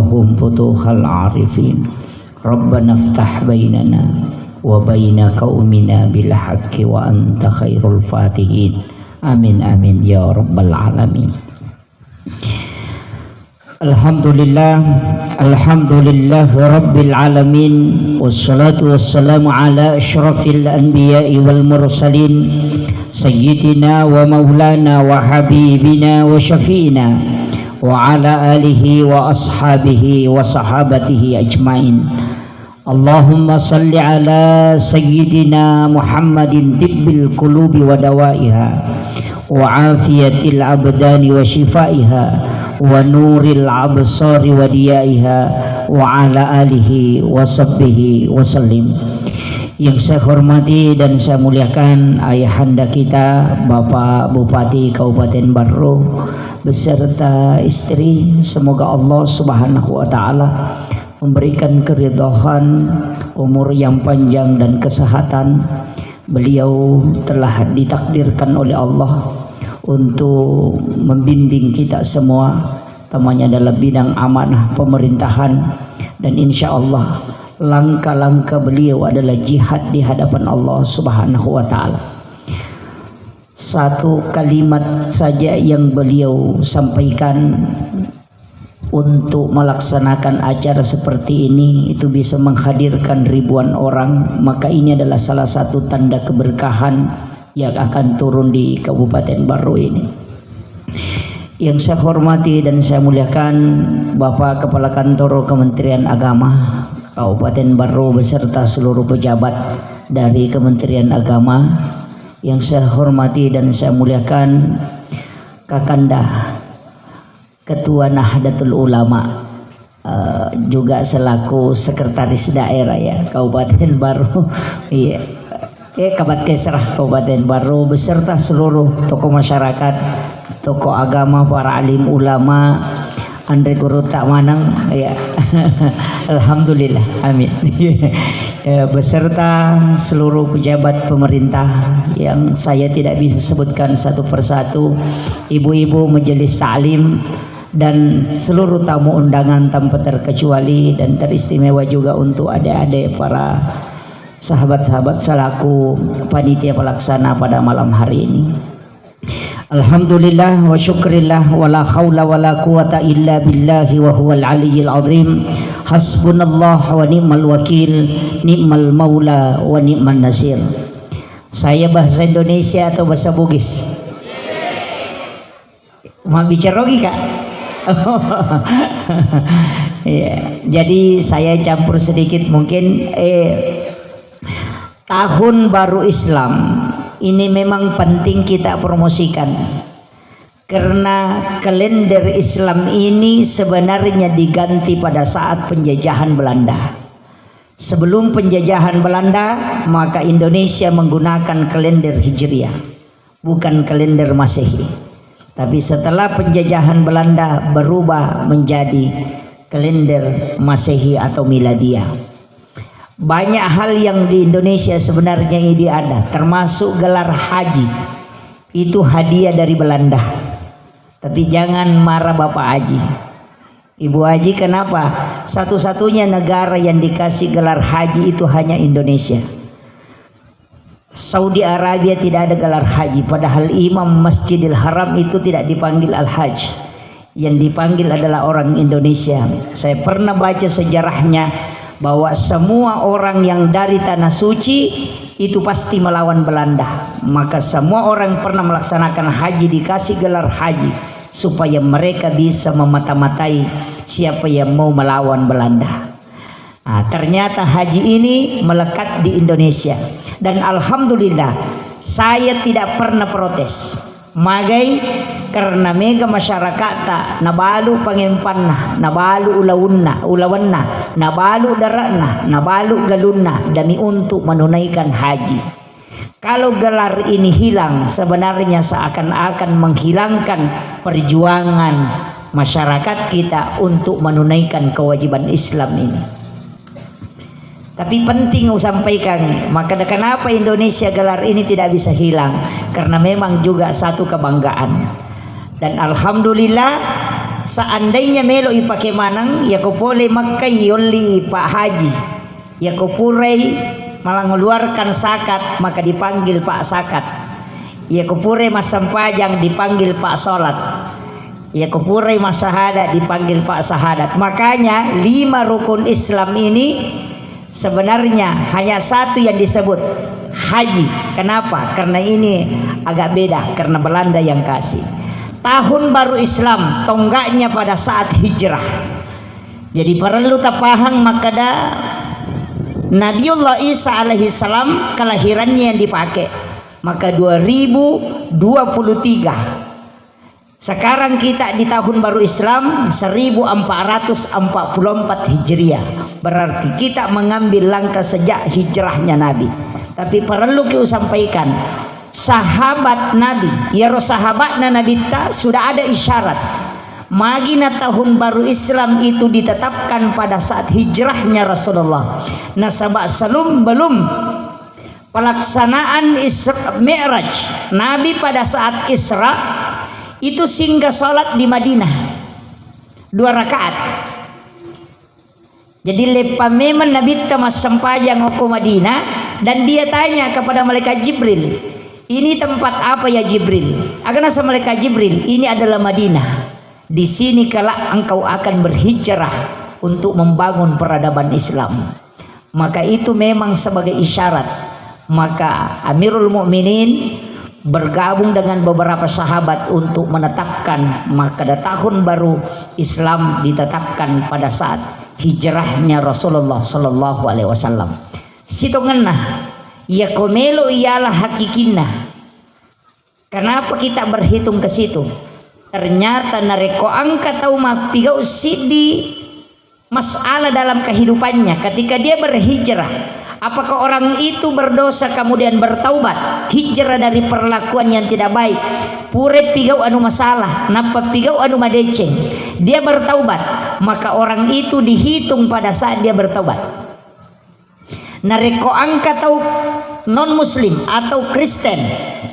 lahum futuhal arifin. Rabbana iftah bainana wa baina qaumina bil haqqi wa anta khairul fatihin. Amin amin ya rabbal alamin. Alhamdulillah rabbil alamin, wassalatu wassalamu ala asyrafil anbiya'i wal mursalin sayyidina wa maulana wa habibina wa syafi'ina wa ala alihi wa ashabihi wa sahabatihi ajmain. Allahumma salli ala sayyidina Muhammadin tibbil qulubi wa dawaiha wa afiyatil abdani wa shifaiha wa nuril absari wa diyaiha wa ala alihi wa sahbihi wa sallim. Yang saya hormati dan saya muliakan ayahanda kita Bapak Bupati Kabupaten Barro beserta istri, semoga Allah Subhanahu wa taala memberikan keridhaan, umur yang panjang dan kesehatan. Beliau telah ditakdirkan oleh Allah untuk membimbing kita semua, temannya dalam bidang amanah pemerintahan, dan insya Allah langkah-langkah beliau adalah jihad di hadapan Allah Subhanahu wa taala. Satu kalimat saja yang beliau sampaikan, untuk melaksanakan acara seperti ini itu bisa menghadirkan ribuan orang, maka ini adalah salah satu tanda keberkahan yang akan turun di Kabupaten Barro ini. Yang saya hormati dan saya muliakan Bapak Kepala Kantor Kementerian Agama Kabupaten Barro beserta seluruh pejabat dari Kementerian Agama. Yang saya hormati dan saya muliakan Kakanda Ketua Nahdlatul Ulama, juga selaku sekretaris daerah ya Kabupaten Barro, iya, Kabat Kesrah Kabupaten Barro beserta seluruh tokoh masyarakat, tokoh agama, para alim ulama, Andre Guru Tak Manang, ya. Alhamdulillah, amin. Ya, beserta seluruh pejabat pemerintah yang saya tidak bisa sebutkan satu persatu, ibu-ibu majelis taklim dan seluruh tamu undangan tanpa terkecuali, dan teristimewa juga untuk adik-adik para sahabat-sahabat selaku panitia pelaksana pada malam hari ini. Alhamdulillah wa syukrillah wa la hawla wa la quwata illa billahi wa huwal aliyyil azim. Hasbunallah wa ni'mal wakil, ni'mal maula wa ni'man nasir. Saya bahasa Indonesia atau bahasa Bugis? Mau bicara lagi Kak? Ya, jadi saya campur sedikit mungkin. Tahun baru Islam ini memang penting kita promosikan, karena kalender Islam ini sebenarnya diganti pada saat penjajahan Belanda. Sebelum penjajahan Belanda, maka Indonesia menggunakan kalender Hijriah, bukan kalender Masehi. Tapi setelah penjajahan Belanda berubah menjadi kalender Masehi atau Miladiah. Banyak hal yang di Indonesia sebenarnya ini ada, termasuk gelar haji. Itu hadiah dari Belanda. Tapi jangan marah Bapak Haji, Ibu Haji, kenapa? Satu-satunya negara yang dikasih gelar haji itu hanya Indonesia. Saudi Arabia tidak ada gelar haji, padahal Imam Masjidil Haram itu tidak dipanggil Al-Hajj, yang dipanggil adalah orang Indonesia. Saya pernah baca sejarahnya bahwa semua orang yang dari tanah suci itu pasti melawan Belanda, maka semua orang pernah melaksanakan haji dikasih gelar haji supaya mereka bisa memata-matai siapa yang mau melawan Belanda. Nah, ternyata haji ini melekat di Indonesia, dan alhamdulillah saya tidak pernah protes. Magai karena mega masyarakat nabalu pangimpanna, nabalu ulawanna, nabalu darakna, nabalu galunna demi untuk menunaikan haji. Kalau gelar ini hilang, sebenarnya seakan-akan menghilangkan perjuangan masyarakat kita untuk menunaikan kewajiban Islam ini. Tapi penting sampaikan, maka kenapa Indonesia gelar ini tidak bisa hilang? Karena memang juga satu kebanggaan. Dan alhamdulillah seandainya melo ipake manang ya ko pole makai yoli pak haji ya ko purei malah ngeluarkan zakat maka dipanggil pak zakat ya ko pure mas sempajang dipanggil pak salat ya ko pure mas syahadat dipanggil pak syahadat. Makanya 5 rukun Islam ini sebenarnya hanya satu yang disebut haji. Kenapa? Karena ini agak beda karena Belanda yang kasih. Tahun baru Islam tonggaknya pada saat hijrah. Jadi perlu tapahang makada Nabiullah Isa alaihi salam kelahirannya yang dipakai maka 2023. Sekarang kita di tahun baru Islam 1444 Hijriah. Berarti kita mengambil langkah sejak hijrahnya Nabi. Tapi perlu kita sampaikan, sahabat Nabi, ya sahabatna Nabi sudah ada isyarat. Magina tahun baru Islam itu ditetapkan pada saat hijrahnya Rasulullah. Nah, belum pelaksanaan Isra Mi'raj. Nabi pada saat Isra itu singgah sholat di Madinah 2 rakaat. Jadi lepa memang Nabi mas sempajang ke Madinah dan dia tanya kepada malaikat Jibril, ini tempat apa ya Jibril? Akan asa malaikat Jibril, ini adalah Madinah. Di sini kelak engkau akan berhijrah untuk membangun peradaban Islam. Maka itu memang sebagai isyarat. Maka Amirul Mukminin bergabung dengan beberapa sahabat untuk menetapkan maka tahun baru Islam ditetapkan pada saat hijrahnya Rasulullah sallallahu alaihi wasallam. Sitongenna ya komelo ialah hakikinna. Kenapa kita berhitung ke situ? Ternyata nareko angka tahu mapigau sidi masalah dalam kehidupannya ketika dia berhijrah. Apakah orang itu berdosa kemudian bertaubat, hijrah dari perlakuan yang tidak baik, pure pigau anu masalah, napa pigau anu madeceng, dia bertaubat, maka orang itu dihitung pada saat dia bertaubat. Nareko angka tahu non muslim atau Kristen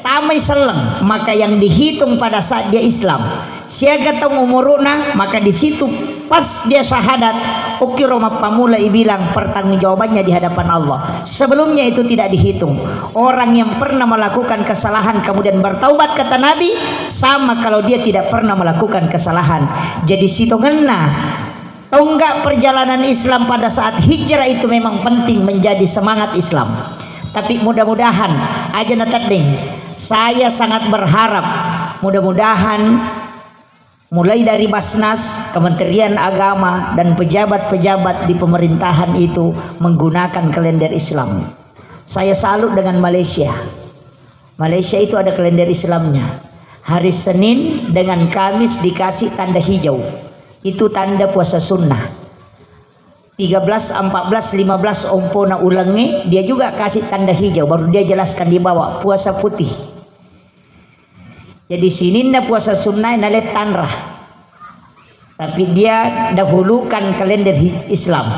tamai seleng, maka yang dihitung pada saat dia Islam. Siaga tahu umuruna, maka di situ pas dia syahadat ukiro mapamula ibilang pertanggungjawabannya di hadapan Allah. Sebelumnya itu tidak dihitung. Orang yang pernah melakukan kesalahan kemudian bertaubat kata Nabi sama kalau dia tidak pernah melakukan kesalahan. Jadi sitongenna tonggak perjalanan Islam pada saat hijrah itu memang penting menjadi semangat Islam. Tapi mudah-mudahan aja natadeng, saya sangat berharap mudah-mudahan mulai dari Basnas, Kementerian Agama dan pejabat-pejabat di pemerintahan itu menggunakan kalender Islam. Saya salut dengan Malaysia. Malaysia itu ada kalender Islamnya. Hari Senin dengan Kamis dikasih tanda hijau. Itu tanda puasa sunnah. 13, 14, 15 ompona ulangi dia juga kasih tanda hijau, baru dia jelaskan di bawah puasa putih. Jadi sini puasa sunnah nalet tanrah, tapi dia dahulukan kalender Islam.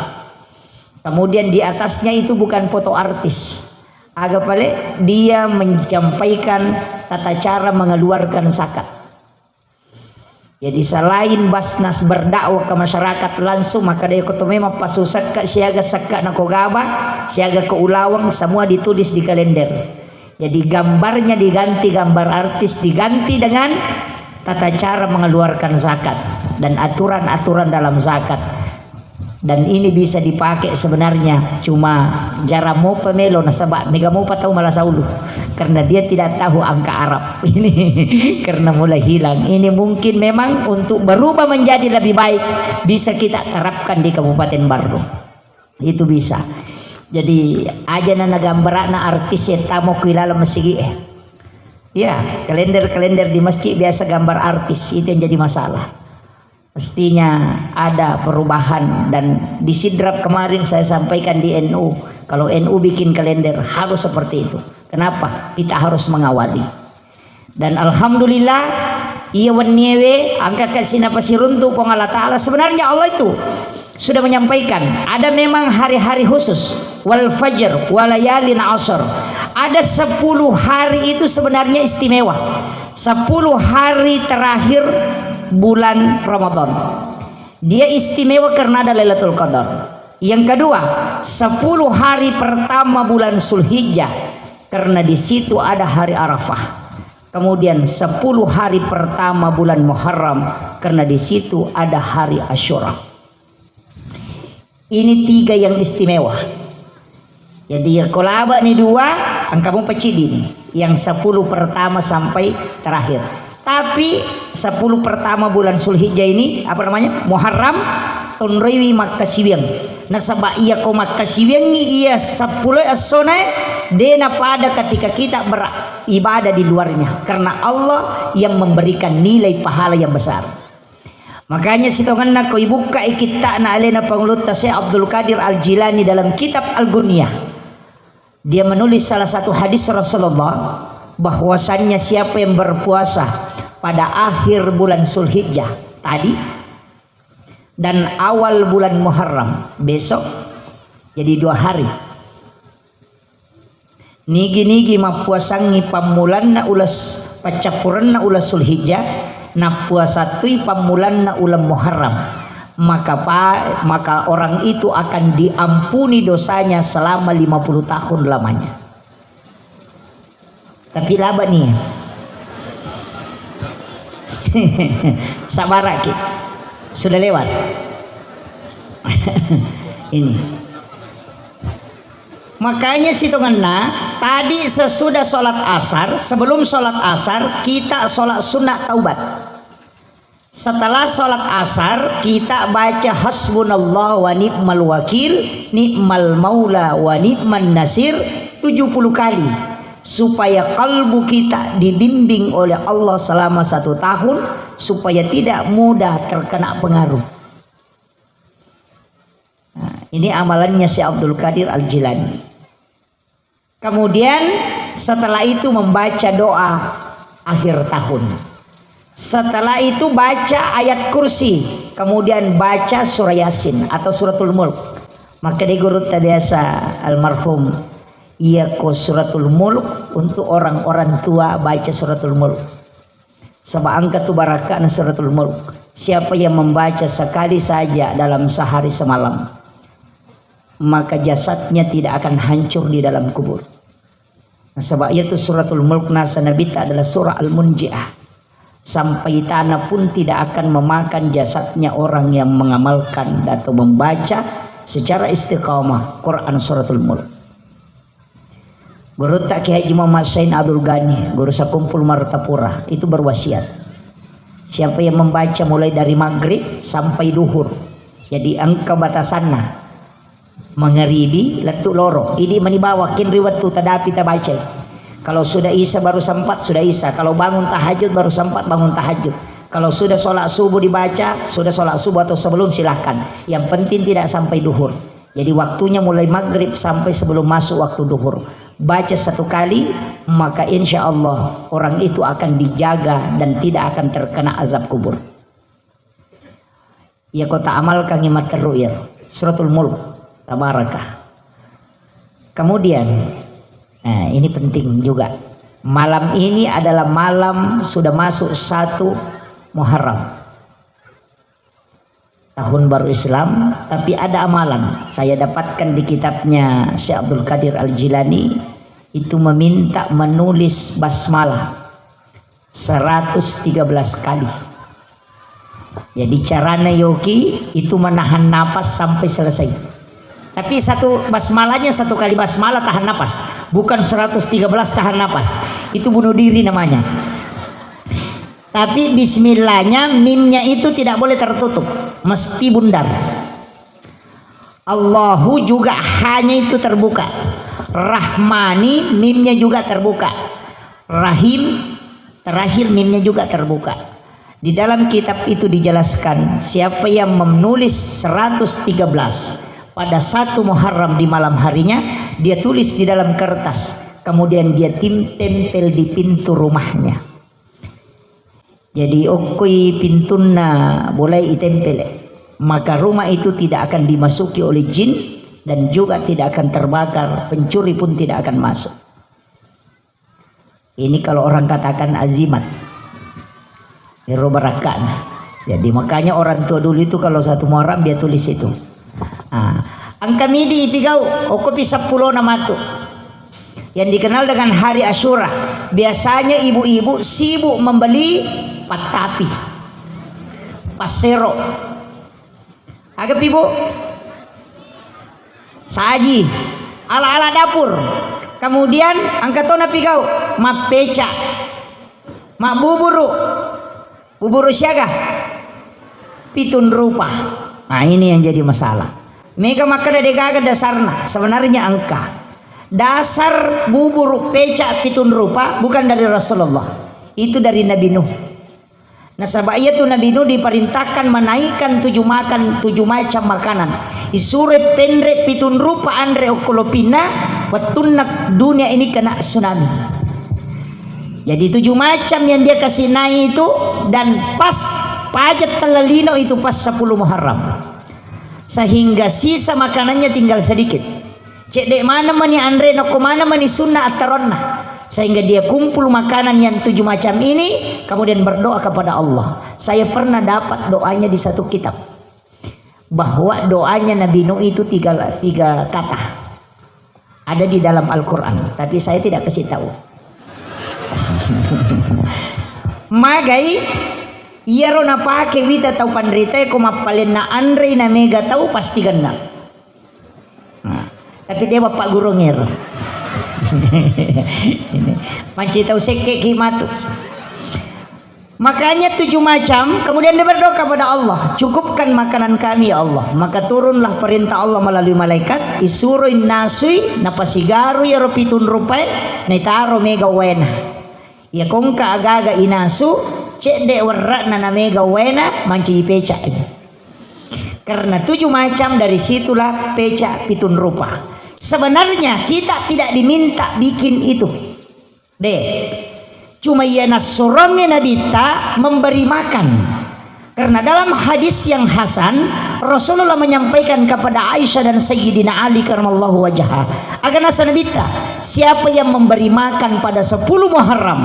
Kemudian di atasnya itu bukan foto artis, agak paling dia menyampaikan tata cara mengeluarkan zakat. Jadi selain Basnas berdakwah ke masyarakat langsung, maka dia memang pasusak siaga sakka nakogaba, siaga ke Ulawang, semua ditulis di kalender. Jadi gambarnya diganti, gambar artis diganti dengan tata cara mengeluarkan zakat dan aturan-aturan dalam zakat. Dan ini bisa dipakai sebenarnya cuma jarang mau pemelo nasabak mega mau tahu malah saulu karena dia tidak tahu angka Arab ini karena mulai hilang. Ini mungkin memang untuk berubah menjadi lebih baik bisa kita terapkan di Kabupaten Bardo. Itu bisa. Jadi aja nana gambar na artis ya tamu kuilala masigi ya kalender di masjid biasa gambar artis itu yang jadi masalah. Mestinya ada perubahan dan di Sidrap kemarin saya sampaikan di NU kalau NU bikin kalender harus seperti itu. Kenapa? Kita harus mengawali. Dan alhamdulillah iya waniewe angka kasih pasiruntu pengala taala sebenarnya Allah itu sudah menyampaikan ada memang hari-hari khusus wal fajr walayalin asr. Ada 10 hari itu sebenarnya istimewa. 10 hari terakhir bulan Ramadan. Dia istimewa karena ada Lailatul Qadar. Yang kedua, 10 hari pertama bulan Zulhijjah karena di situ ada hari Arafah. Kemudian 10 hari pertama bulan Muharram karena di situ ada hari Asyura. Ini 3 yang istimewa. Jadi kalau abah nih 2, kamu pecidin yang 10 pertama sampai terakhir. Tapi 10 pertama bulan Zulhijjah ini apa namanya? Muharram tunriwi makasibiang. Nah sabah iya ko makasibiang ni iya 10 asona dena pada ketika kita beribadah di luarnya karena Allah yang memberikan nilai pahala yang besar. Makanya sitonganna ko ibuka kita na alena pangulut Syekh Abdul Qadir Al-Jilani dalam kitab Al-Ghuniyah. Dia menulis salah satu hadis Rasulullah bahwasannya siapa yang berpuasa pada akhir bulan Zulhijjah tadi dan awal bulan Muharram besok, jadi 2 hari. Nigi-nigi mapuasangi pamulanna ulas pacapuranna ulas Zulhijjah na puasa tui pamulanna ulam Muharram. Maka orang itu akan diampuni dosanya selama 50 tahun lamanya. Tapi laba nih sabar lagi, sudah lewat. Ini makanya situnganna tadi sesudah sholat asar, sebelum sholat asar kita sholat sunat taubat. Setelah sholat asar kita baca hasbunallah wa ni'mal wakil, ni'mal maula wa ni'man nasir 70 kali supaya kalbu kita dibimbing oleh Allah selama 1 tahun supaya tidak mudah terkena pengaruh. Nah, ini amalannya Syekh Abdul Qadir Al-Jilani. Kemudian setelah itu membaca doa akhir tahun. Setelah itu baca ayat kursi, kemudian baca surah Yasin atau suratul Mulk. Maka di guru biasa almarhum ia ko suratul Mulk untuk orang-orang tua baca suratul Mulk. Sebab angkat tu barakah suratul Mulk. Siapa yang membaca sekali saja dalam sehari semalam, maka jasadnya tidak akan hancur di dalam kubur. Nah, sebab itu suratul Mulk nasa Nabi adalah surah Al-Munji'ah. Sampai tanah pun tidak akan memakan jasadnya orang yang mengamalkan atau membaca secara istiqamah Quran suratul Mulk. Guru tak Kiai Muhammad Sain Abdul Ghani, guru sakumpul Martapura itu berwasiat. Siapa yang membaca mulai dari maghrib sampai duhur, jadi angka batasanna mengeribi letuk loro. Ini menibawa kin riwat tu tadapi tabaca. Kalau sudah isya baru sempat sudah isya. Kalau bangun tahajud baru sempat bangun tahajud. Kalau sudah sholat subuh dibaca, sudah sholat subuh atau sebelum silahkan. Yang penting tidak sampai duhur. Jadi waktunya mulai maghrib sampai sebelum masuk waktu duhur. Baca 1 kali, maka insya Allah orang itu akan dijaga dan tidak akan terkena azab kubur. Ya kota amal kang imat terru'ir. Suratul Mulk. Tabarakah. Kemudian nah, ini penting juga. Malam ini adalah malam sudah masuk 1 Muharram. Tahun baru Islam, tapi ada amalan. Saya dapatkan di kitabnya Syekh Abdul Qadir Al-Jilani itu meminta menulis basmalah 113 kali. Jadi caranya Yogi itu menahan napas sampai selesai. Tapi satu basmalahnya 1 kali basmalah tahan napas, bukan 113 tahan napas. Itu bunuh diri namanya. Tapi bismillahnya mimnya itu tidak boleh tertutup, mesti bundar. Allahu juga hanya itu terbuka. Rahmani mimnya juga terbuka. Rahim terakhir mimnya juga terbuka. Di dalam kitab itu dijelaskan siapa yang menulis 113 pada 1 Muharram di malam harinya, dia tulis di dalam kertas, kemudian dia tempel di pintu rumahnya. Jadi okui pintuna boleh ditempel, maka rumah itu tidak akan dimasuki oleh jin dan juga tidak akan terbakar, pencuri pun tidak akan masuk. Ini kalau orang katakan azimat, barakan. Jadi makanya orang tua dulu itu kalau 1 Muharram dia tulis itu. Angka midi ipigau okopi 10 nama tu yang dikenal dengan hari Asyura. Biasanya ibu-ibu sibuk membeli patapi, pasero, agak ibu saji, ala-ala dapur. Kemudian angkatona pigau mak peca, mak buburu siaga, pitun rupa. Nah ini yang jadi masalah. Mega makan degaga dasarna sebenarnya angka dasar bubur peca pitun rupa bukan dari Rasulullah, itu dari Nabi Nuh. Nah sabaya tuh Nabi Nuh diperintahkan menaikkan 7 macam makanan. Isure pendre pitun rupa andre okolopina wetunak dunia ini kena tsunami. Jadi 7 macam yang dia kasih naik itu, dan pas pajak telalino itu pas 10 Muharram. Sehingga sisa makanannya tinggal sedikit. Cek dek mana mani andre no mana mani sunnah ataronna. Sehingga dia kumpul makanan yang 7 macam ini, kemudian berdoa kepada Allah. Saya pernah dapat doanya di satu kitab, bahwa doanya Nabi Nuh itu tiga kata ada di dalam Al-Quran, tapi saya tidak kasih tahu. Magai iya rona pake wita tau pandrita ko mapalen na andre na mega tau pasti ganda. Tapi dia bapak guru ngir. Panci tau seke kimatu. Makanya 7 macam, kemudian dia berdoa kepada Allah, cukupkan makanan kami ya Allah. Maka turunlah perintah Allah melalui malaikat, isuruin nasui napasigaru ya ropitun rupai naitaro mega wena. Ya kongka agaga inasu cek dek warra na mega wena manci peca. Karena 7 macam dari situlah peca pitun rupa. Sebenarnya kita tidak diminta bikin itu. Deh. Cuma ia nasurongnya nabita memberi makan. Karena dalam hadis yang hasan Rasulullah menyampaikan kepada Aisyah dan Sayyidina Ali karramallahu wajhah, agar nabita siapa yang memberi makan pada 10 Muharram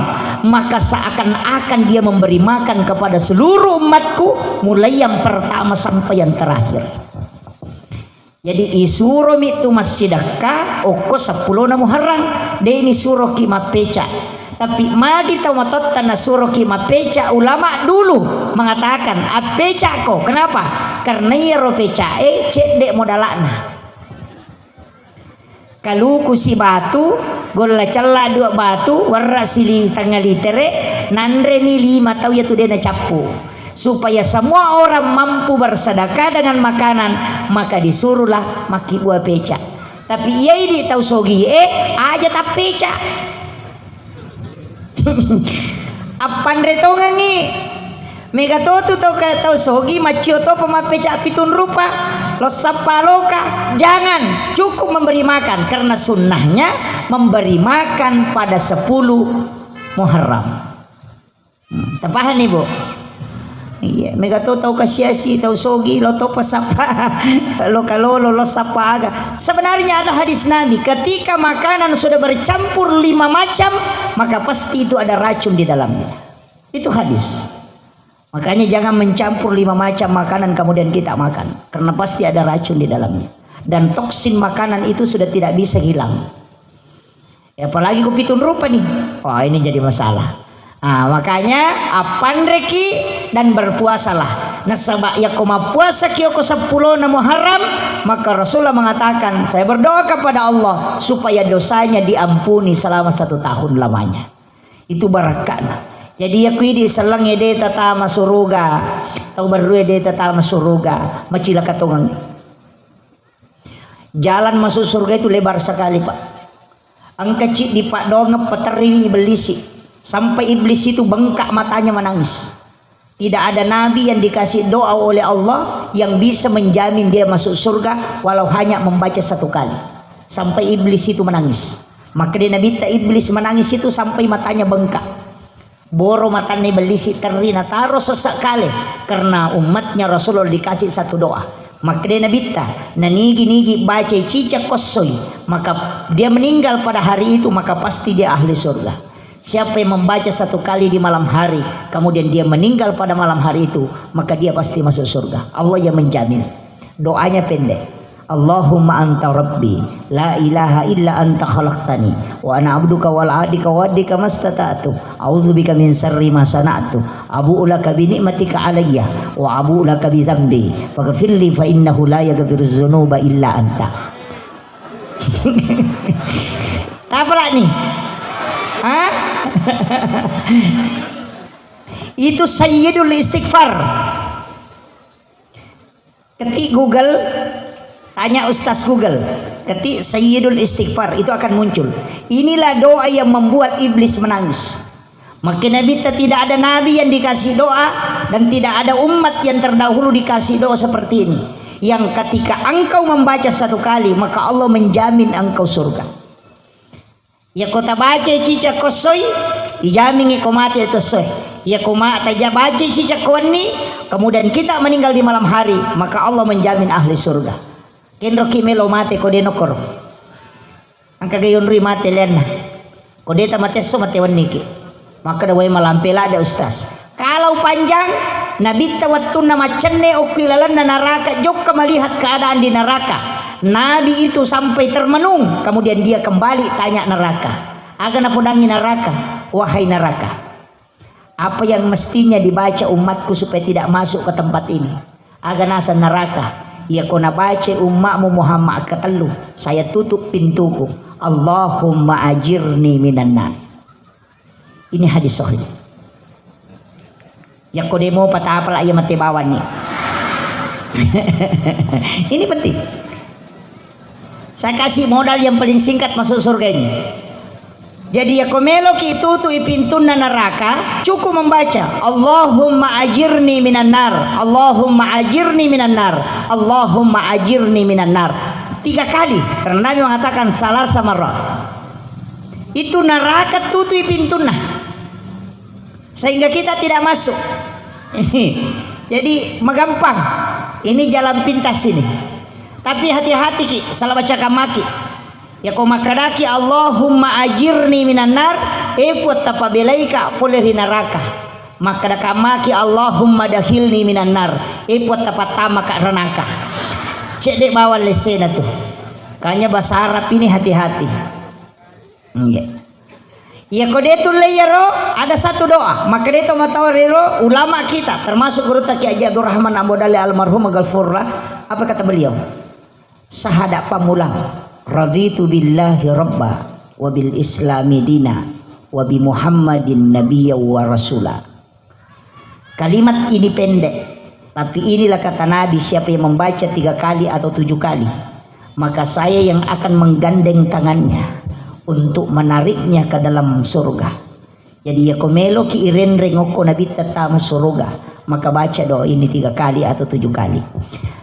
maka seakan-akan dia memberi makan kepada seluruh umatku, mulai yang pertama sampai yang terakhir. Jadi isuro itu masjidaka oko 10 Muharram deni suro kimapeca. Tapi magi tahu matot tanah suruh kima peca, ulama dulu mengatakan apeca ko. Kenapa? Karena ya peca cek dek modalana. Kalau kusi batu gola cella 2 batu warra sili tanggal litere nandre ni 5 tahu ya tu dia capu. Supaya semua orang mampu bersedekah dengan makanan, maka disuruhlah maki buah peca. Tapi ia ini tahu sogi aja tak peca. Apan reto ngangi mega totu tau sogi macio to pemapeca pitun rupa lo sapaloka. Jangan, cukup memberi makan, karena sunnahnya memberi makan pada 10 Muharram. Tepahan nih bu. Iya, mega tau kasiasi tau sogi lo to pasapa lo kalolo lo sapaga. Sebenarnya ada hadis Nabi, ketika makanan sudah bercampur 5 macam maka pasti itu ada racun di dalamnya. Itu hadis. Makanya jangan mencampur 5 macam makanan kemudian kita makan, karena pasti ada racun di dalamnya. Dan toksin makanan itu sudah tidak bisa hilang. Apalagi kupitun rupa nih. Wah, ini jadi masalah. Makanya apan reki dan berpuasalah. Nasaba ya koma puasa kioko 10 Muharram, maka Rasulullah mengatakan, saya berdoa kepada Allah supaya dosanya diampuni selama 1 tahun lamanya. Itu barakana. Jadi ya kuidi selang ede tata masuruga, tau baru ede tata masuruga, macila katungang. Jalan masuk surga itu lebar sekali pak. Ang kecil di pak dongep peteri iblis. Sampai iblis itu bengkak matanya menangis. Tidak ada nabi yang dikasih doa oleh Allah yang bisa menjamin dia masuk surga walau hanya membaca 1 kali. Sampai iblis itu menangis. Maka dia nabi iblis menangis itu sampai matanya bengkak. Boro matanya iblis terina taruh sesekali karena umatnya Rasulullah dikasih 1 doa. Maka dia nabi nanigi baca cicak kosoi, maka dia meninggal pada hari itu, maka pasti dia ahli surga. Siapa yang membaca 1 kali di malam hari, kemudian dia meninggal pada malam hari itu, maka dia pasti masuk surga. Allah yang menjamin. Doanya pendek. Allahumma anta rabbi, la ilaha illa anta khalaqtani, wa ana abduka wal adika wadika mastata'tu, a'udzubika min syarri ma sana'tu, abu'u laka bi ni'matika alayya, wa abu'u laka bi dzambi, faghfirli fa innahu la yaghfiru dzunuba illa anta. Apa lah nih? Hah? Itu sayyidul istighfar. Ketik Google, tanya Ustaz Google, ketik sayyidul istighfar, itu akan muncul. Inilah doa yang membuat iblis menangis. Maka Nabi tidak ada nabi yang dikasih doa, dan tidak ada umat yang terdahulu dikasih doa seperti ini, yang ketika engkau membaca 1 kali maka Allah menjamin engkau surga. Ya kota baca cica kosoi, dijamin kau mati itu soy. Ya kau mati baca cica koni, kemudian kita meninggal di malam hari, maka Allah menjamin ahli surga. Kenro kimelo mati kau denokor. Angka gayon ri mati lena. Kau deta mati so mati waniki. Maka dawai malampela ada ustaz. Kalau panjang Nabi tawatun nama cenne ukilalan na neraka, jok melihat keadaan di neraka. Nabi itu sampai termenung, kemudian dia kembali tanya neraka, agan apa dangi neraka, wahai neraka, apa yang mestinya dibaca umatku supaya tidak masuk ke tempat ini? Agan asa neraka, ya kau baca umatmu Muhammad ketelu, saya tutup pintuku, Allahumma ajirni minan nar. Ini hadis sahih. Ya kau demo patah apa lah yang mati bawan nih. Ini penting. Saya kasih modal yang paling singkat masuk surga ini. Jadi ya komelo ki itu tu ipintun neraka, cukup membaca Allahumma ajirni minan nar, Allahumma ajirni minan nar, Allahumma ajirni minan nar 3 kali. Karena Nabi mengatakan salah sama roh. Itu neraka tutu ipintun sehingga kita tidak masuk. Jadi magampang. Ini jalan pintas ini. Tapi hati-hati ki, salah baca kamaki. Ya kau makadaki Allahumma ajirni minan nar, epot tapabelaika poleri neraka. Maka kamaki Allahumma dakhilni minan nar, epot tapatama ka neraka. Cek dek bawa lesena tuh. Kayaknya bahasa Arab ini hati-hati. Ya kau detul layaro ada 1 doa. Maka detu matawariro ulama kita termasuk guru Ki Haji Abdul Rahman Ambodali almarhum Galfurlah. Apa kata beliau? Sahada pamulang, raditu billahi rabba wa bil islami dina wa bi Muhammadin nabiyya wa rasula. Kalimat ini pendek, tapi inilah kata Nabi, siapa yang membaca 3 kali atau 7 kali, maka saya yang akan menggandeng tangannya untuk menariknya ke dalam surga. Jadi ya komelo ki iren rengoko Nabi tetama surga, maka baca doa ini 3 kali atau 7 kali.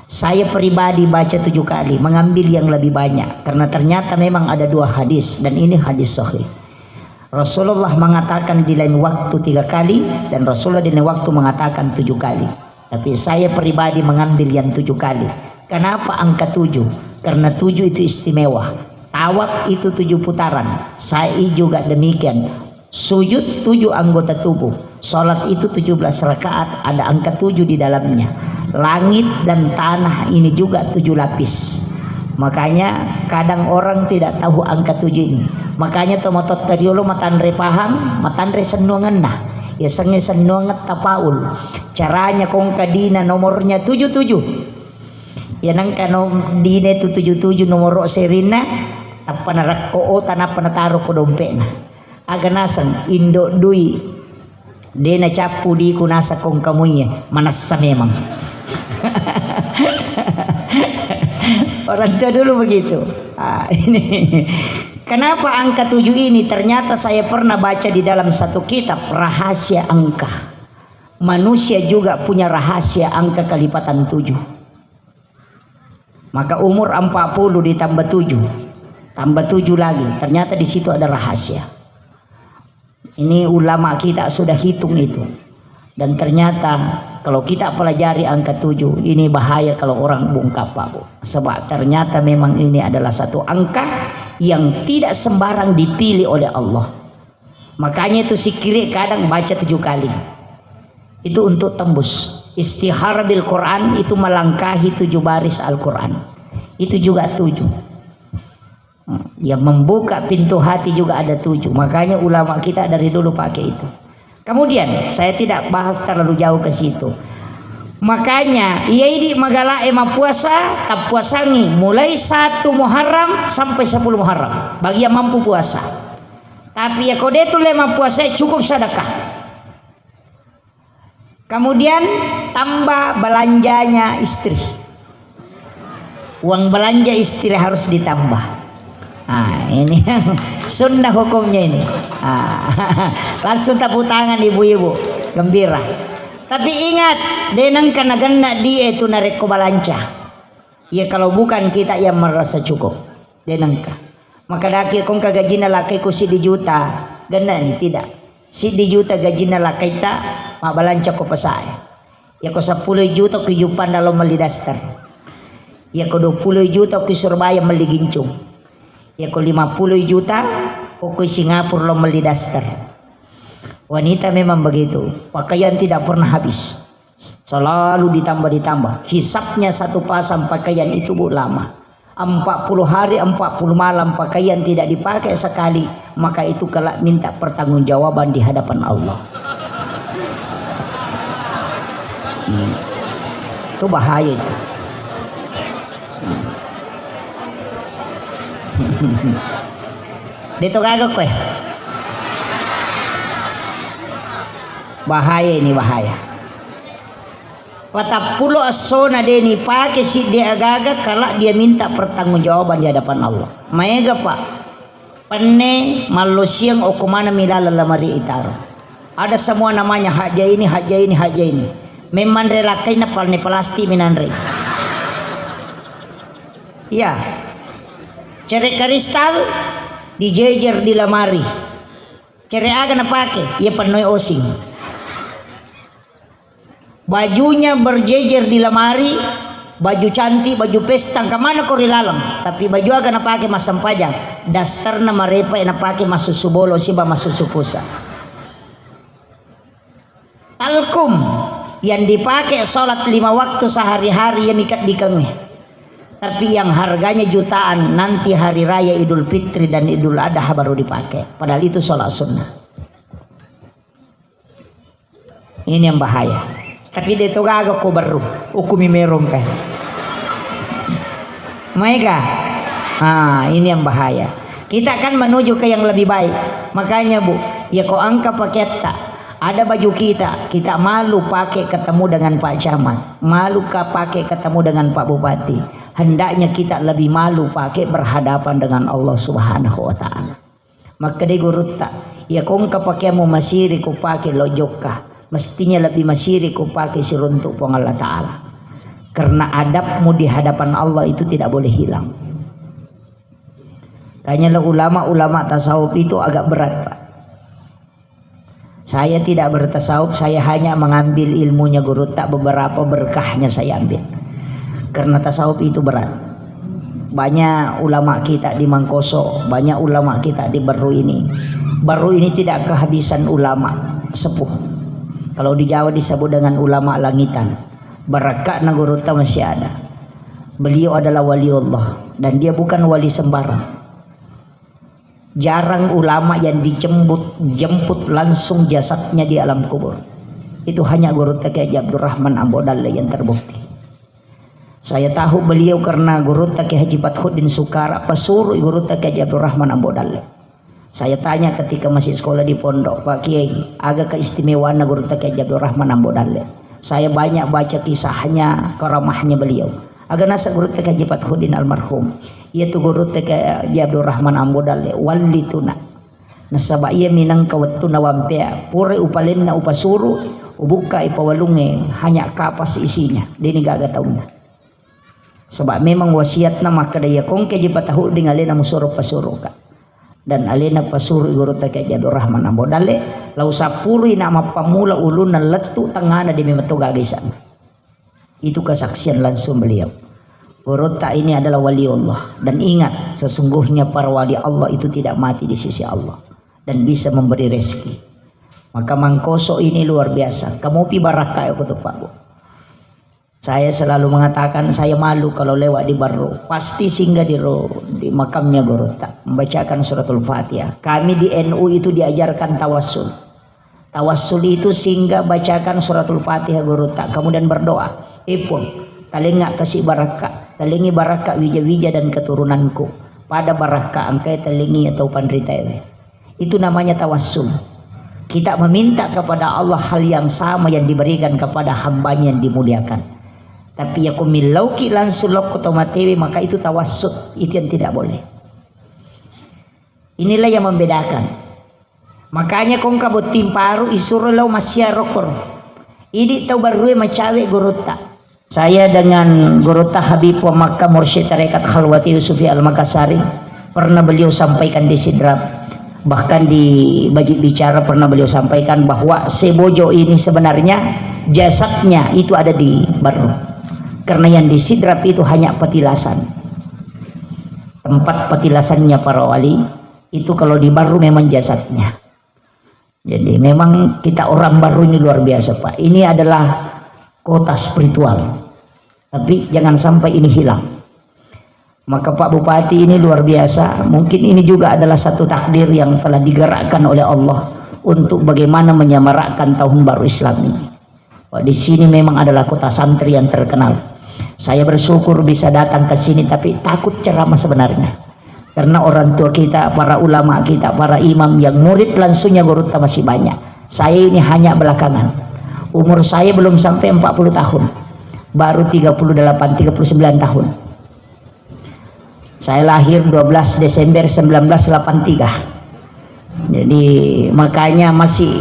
Saya pribadi baca 7 kali, mengambil yang lebih banyak karena ternyata memang ada 2 hadis dan ini hadis sahih. Rasulullah mengatakan di lain waktu 3 kali dan Rasulullah di lain waktu mengatakan 7 kali. Tapi saya pribadi mengambil yang 7 kali. Kenapa angka 7? Karena 7 itu istimewa. Tawaf itu 7 putaran. Sa'i juga demikian. Sujud 7 anggota tubuh. Salat itu 17 rakaat, ada angka 7 di dalamnya. Langit dan tanah ini juga 7 lapis. Makanya kadang orang tidak tahu angka 7 ini. Makanya tomatot teriolo matandre paham, matandre senungan nah. Ya sange senungan tapaul. Caranya kong kadina nomornya 77. Ya nang kano dina itu 77 nomor serina apa narakko tanah penataruh ko dompetna. Aga nasang indo dui dena capu di kunasa kong kamunya manasa memang. Orang tua dulu begitu. Ini kenapa angka 7 ini? Ternyata saya pernah baca di dalam satu kitab rahasia angka. Manusia juga punya rahasia angka kelipatan 7. Maka umur 40 ditambah 7, tambah 7 lagi. Ternyata di situ ada rahasia. Ini ulama kita sudah hitung itu. Dan ternyata kalau kita pelajari angka 7 ini bahaya kalau orang bungkap Pak. Sebab ternyata memang ini adalah satu angka yang tidak sembarang dipilih oleh Allah. Makanya itu si kiri kadang baca 7 kali. Itu untuk tembus. Istihara bil Quran itu melangkahi 7 baris Al-Quran. Itu juga 7. Yang membuka pintu hati juga ada 7. Makanya ulama kita dari dulu pakai itu. Kemudian saya tidak bahas terlalu jauh ke situ. Makanya ia ini magala ema puasa tak puasangi mulai 1 Muharram sampai 10 Muharram bagi yang mampu puasa. Tapi ya kode itu lema puasa cukup sedekah. Kemudian tambah belanjanya istri. Uang belanja istri harus ditambah. Nah, ini sunnah hukumnya ini. Langsung tepuk tangan ibu-ibu, gembira. Tapi ingat, denang karena ganda dia itu narik ke balanca. Ya kalau bukan kita yang merasa cukup, denangka. Maka daki kong kagajina laki ku 10 juta, ganda ni tidak. 10 juta gajina laki ta, mabalanca ko pasay. Ya ko 10 juta ku yupan dalam malidastar. Ya ko 20 juta ku Surabaya maligincung. Ya ko 50 juta ku Singapura lo malidastar. Wanita memang begitu, pakaian tidak pernah habis, selalu ditambah. Hisapnya 1 pasang pakaian itu bu lama, 40 hari 40 malam pakaian tidak dipakai sekali, maka itu kelak minta pertanggungjawaban di hadapan Allah. Itu bahaya itu. Dito kagak kue. Bahaya ini bahaya. Patapulo asona deni pakai si dia agak kalau dia minta pertanggungjawaban di hadapan Allah. Maega pak, penne malusiang o kumana milala lamari itaro. Ada semua namanya haja ini. Memang relakai na palne pelasti minanre. Ya, cere kristal dijejer di lamari. Cere aga na pakai, ia penuh osing. Bajunya berjejer di lemari, baju cantik, baju pesta, kemana kau rilalang? Tapi baju agak nak pakai masam pajang, dasar nama repa nak pakai masuk subolo siba masuk supusa. Talkum yang dipakai sholat 5 waktu sehari-hari yang ikat di kami. Tapi yang harganya jutaan nanti hari raya Idul Fitri dan Idul Adha baru dipakai. Padahal itu sholat sunnah. Ini yang bahaya. Tapi dia tu gagak ko baru, ukumi merong kan. Mereka, ini yang bahaya. Kita kan menuju ke yang lebih baik. Makanya bu, ya kau angka paket tak. Ada baju kita malu pakai ketemu dengan Pak Camat, malu pakai ketemu dengan Pak Bupati. Hendaknya kita lebih malu pakai berhadapan dengan Allah Subhanahu Wa Taala. Maka dia gurut tak, ya kau angka pakai mu masiri ku pakai lojokka. Mestinya lebih masyiri ku pakai siruntuk pong Allah Ta'ala. Karena adabmu di hadapan Allah itu tidak boleh hilang. Kayaknya ulama-ulama tasawuf itu agak berat pak. Saya tidak bertasawuf, saya hanya mengambil ilmunya guru tak, beberapa berkahnya saya ambil. Karena tasawuf itu berat. Banyak ulama kita di Mangkoso, banyak ulama kita di Baru ini. Baru ini tidak kehabisan ulama sepuh. Kalau di Jawa disebut dengan ulama langitan. Barakat Nagurutta masih ada. Beliau adalah wali Allah dan dia bukan wali sembarang. Jarang ulama yang dijemput langsung jasadnya di alam kubur. Itu hanya Guru Taqi Haji Abdurrahman Ambodalle yang terbukti. Saya tahu beliau karena Guru Taqi Haji Fathuddin Sukara pesuruh Guru Taqi Haji Abdurrahman Ambodalle. Saya tanya ketika masih sekolah di pondok, Pak Kiai, agak keistimewaan Guru Taqi Haji Abdurrahman Ambodalle. Saya banyak baca kisahnya, karamahnya beliau. Agak nasa Guru Taqi Haji Fathuddin almarhum, yaitu Guru Taqi Haji Abdurrahman Ambodalle wali tuna. Nasaba ia minang kawatu nawampea, pure upalena upasuru, ubuka ipawalunge, hanya kapas isinya. Dini gaga tauna. Sebab memang wasiatna maka daya kong Haji Fathuddin alena musuruh pasuruka. Dan alena pasuri Guru Taqi Haji Abdurrahman Ambodalle lau sapuri nama pamula uluna letu tangana di memetu gagisan. Itu kesaksian langsung beliau. Guru Taqi ini adalah wali Allah. Dan ingat, sesungguhnya para wali Allah itu tidak mati di sisi Allah. dan bisa memberi rezeki. Maka Mangkoso ini luar biasa. Kamu pi baraka aku tuh Pak Bu. Saya selalu mengatakan saya malu kalau lewat di Barro. Pasti singgah di makamnya Gorota, membacakan suratul Fatihah. Kami di NU itu diajarkan tawassul. Tawassul itu singgah bacakan suratul Fatihah Gorota, kemudian berdoa. Ipun, talinga kasih baraka, talingi baraka wija-wija dan keturunanku. Pada baraka angkai talingi atau pandrita ini. Itu namanya tawassul. Kita meminta kepada Allah hal yang sama yang diberikan kepada hambanya yang dimuliakan. Tapi ya kumilauki langsung lok otomatis, maka itu tawassut, itu yang tidak boleh. Inilah yang membedakan. Makanya kong kabut timparu isuro lau masya rokor. Ini tahu baru macawe Gorota. Saya dengan Gorota Habib wa Makkah Mursyid Tarekat Khalwati Yusufi Al-Makassari pernah beliau sampaikan di Sidrap. Bahkan di Bajik Bicara pernah beliau sampaikan bahwa Sebojo ini sebenarnya jasadnya itu ada di Barro. Karena yang di Sidrap itu hanya petilasan. Tempat petilasannya para wali itu, kalau di Barro memang jasadnya. Jadi memang kita orang Barro ini luar biasa Pak. Ini adalah kota spiritual. Tapi jangan sampai ini hilang. Maka Pak Bupati ini luar biasa. Mungkin ini juga adalah satu takdir yang telah digerakkan oleh Allah untuk bagaimana menyemarakkan tahun baru Islam ini. Pak, di sini memang adalah kota santri yang terkenal. Saya bersyukur bisa datang ke sini, tapi takut ceramah sebenarnya. Karena orang tua kita, para ulama kita, para imam yang murid langsungnya Gorota masih banyak. Saya ini hanya belakangan. Umur saya belum sampai 40 tahun. Baru 38, 39 tahun. Saya lahir 12 Desember 1983. Jadi makanya masih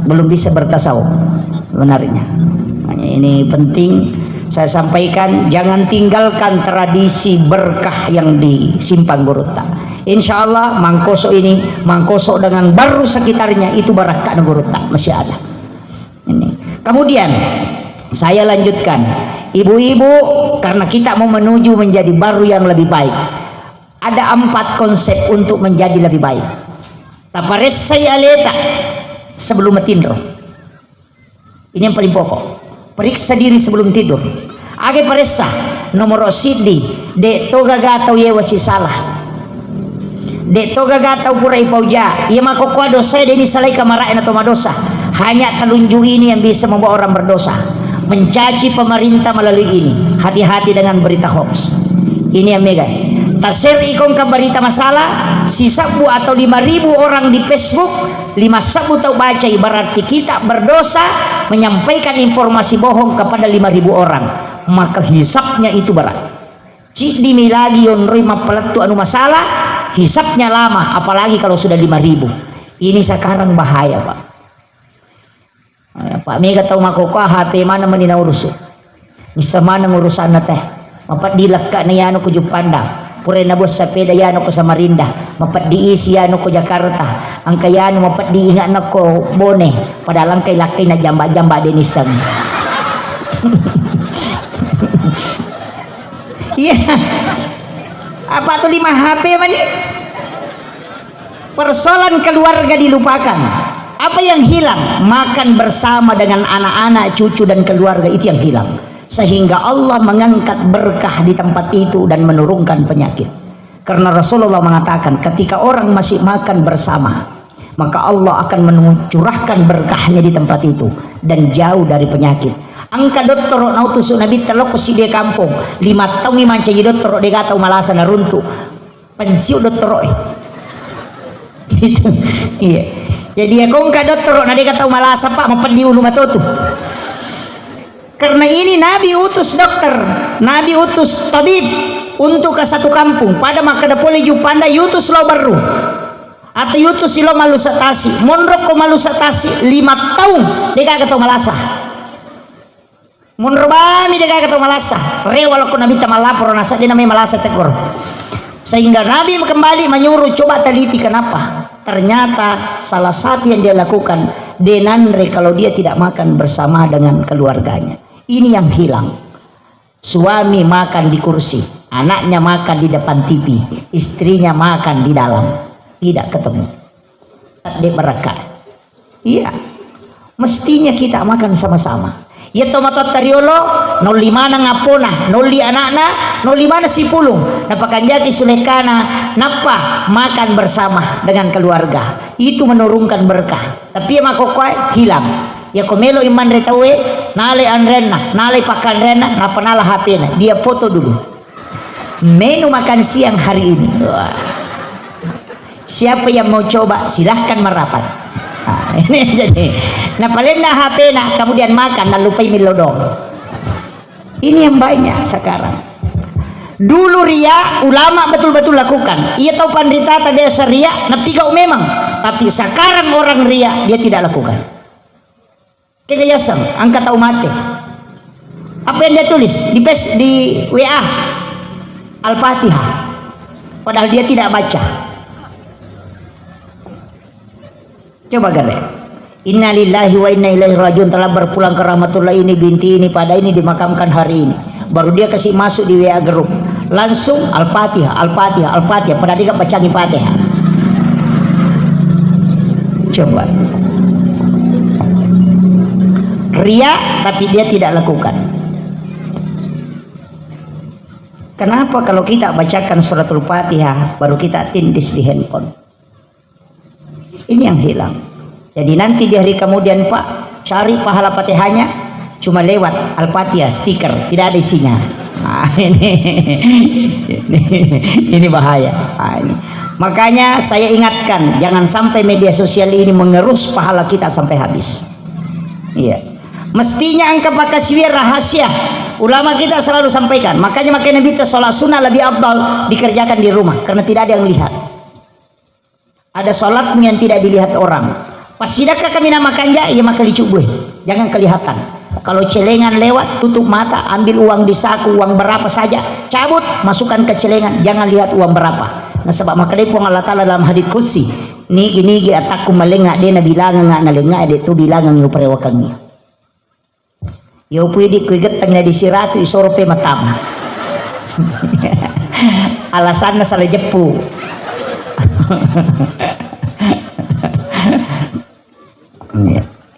belum bisa bertasawuf sebenarnya. Makanya ini penting saya sampaikan, jangan tinggalkan tradisi berkah yang disimpan Gorota. Insya Allah Mangkoso ini, Mangkoso dengan Barro sekitarnya itu barakah Gorota masih ada. Ini. Kemudian saya lanjutkan, ibu-ibu, karena kita mau menuju menjadi Barro yang lebih baik. Ada 4 konsep untuk menjadi lebih baik. Tapares saya leta sebelum metindro. Ini yang paling pokok. Periksa diri sebelum tidur. Age paresa nomor sidi de toga gatau ye wasi salah. De toga gatau pura ipauja. Ia makokwa dosa de disalai kamarain atau madosa. Hanya telunjuk ini yang bisa membawa orang berdosa. Mencaci pemerintah melalui ini. Hati-hati dengan berita hoax. Ini yang mega. Tasir ikon ke berita masalah, si sabu atau 5.000 orang di Facebook, 5 sabu tahu baca, berarti kita berdosa menyampaikan informasi bohong kepada 5.000 orang, maka hisapnya itu berat. Cik dimi lagi yon rima pelatu anu masalah, hisapnya lama, apalagi kalau sudah 5.000. Ini sekarang bahaya Pak. Pak Mega tahu makoko HP mana menina urusu, bisa mana urusan teh, mapat dilekak na yano kuju pandang. Pure na bos sepeda yano ko Samarinda, mapat diisi yano ko Jakarta, ang kayano mapat diingat na ko Bone, padahal ang kay lakay na jamba-jamba denisan. Iya. Apa tuh 5 HP man? Persoalan keluarga dilupakan. Apa yang hilang? Makan bersama dengan anak-anak, cucu dan keluarga, itu yang hilang. Sehingga Allah mengangkat berkah di tempat itu dan menurunkan penyakit. Karena Rasulullah mengatakan ketika orang masih makan bersama, maka Allah akan mencurahkan berkahnya di tempat itu dan jauh dari penyakit. Angka dokter nautus nabi telok si dia kampung 5 tahun manca jadi dokter dia gatau malasa na runtuh pensiun dokter gitu. Iya. Jadi ya kong ka dokter na dia gatau malasa Pak mapadi ulu matotu. Karena ini Nabi utus dokter, Nabi utus tabib untuk ke satu kampung. Pada maka boleh jupanda yutus lo baru atau yutus silo malusatasi, monrok ko malusatasi 5 tahun dia kagak tahu malasa. Monrobami dia kagak tahu malasa. Rewal ko Nabi tamalapor nasa dia namanya malasa tekor. Sehingga Nabi kembali menyuruh coba teliti kenapa. Ternyata salah satu yang dia lakukan denanre kalau dia tidak makan bersama dengan keluarganya. Ini yang hilang. Suami makan di kursi, anaknya makan di depan TV, istrinya makan di dalam, tidak ketemu. di berkah. Iya, mestinya kita makan sama-sama. Ya tomato tariolo 05 na ngapona 05 anakna 05 na sipulong napakanjaki sulekana napa makan bersama dengan keluarga itu menurunkan berkah. Tapi ya makokoy hilang ya komelo iman retawe nale anrena nale pakanrena napanala hapena dia foto dulu menu makan siang hari ini. Wah. Siapa yang mau coba silahkan merapat. Nah, ini jadi napalena HP nak kemudian makan dan lupa milodong. Ini yang banyak sekarang. Dulu ria ulama betul-betul lakukan. Ia tahu pandita tadi ria napigau memang, tapi sekarang orang ria dia tidak lakukan. Kegayasan angkat tahu mati. Apa yang dia tulis di WA Al-Fatihah, padahal dia tidak baca. Coba gare. Inna lillahi wa inna ilaihi rajiun, telah berpulang ke rahmatullah ini binti ini pada ini dimakamkan hari ini. Baru dia kasih masuk di WA grup. Langsung Al-Fatihah, Al-Fatihah, Al-Fatihah. Padahal dia baca di Fatihah. Coba. Ria tapi dia tidak lakukan. Kenapa kalau kita bacakan suratul Fatihah baru kita tindis di handphone? Ini yang hilang. Jadi nanti di hari kemudian Pak cari pahala Fatihahnya cuma lewat Al-Fatihah stiker, tidak ada isinya. Nah, ini bahaya. Nah, ini. Makanya saya ingatkan jangan sampai media sosial ini mengerus pahala kita sampai habis. Iya. Mestinya angka pakaswir rahasia. Ulama kita selalu sampaikan. Makanya kita sholat sunnah lebih afdal dikerjakan di rumah karena tidak ada yang lihat. Ada sholatmu yang tidak dilihat orang. Pas sidakah kami namakan ya maka dicubuh. Jangan kelihatan. Kalau celengan lewat tutup mata, ambil uang di saku, uang berapa saja, cabut, masukkan ke celengan, jangan lihat uang berapa. Nah sebab maka dia Allah Ta'ala dalam hadits qudsi, nigi ataku malengak dia na bilangan nga nalengak dia tu bilangan yung parewakangnya. Yo pwede ko igatang na di siratu isorope matama. Alasan na sa lejepu.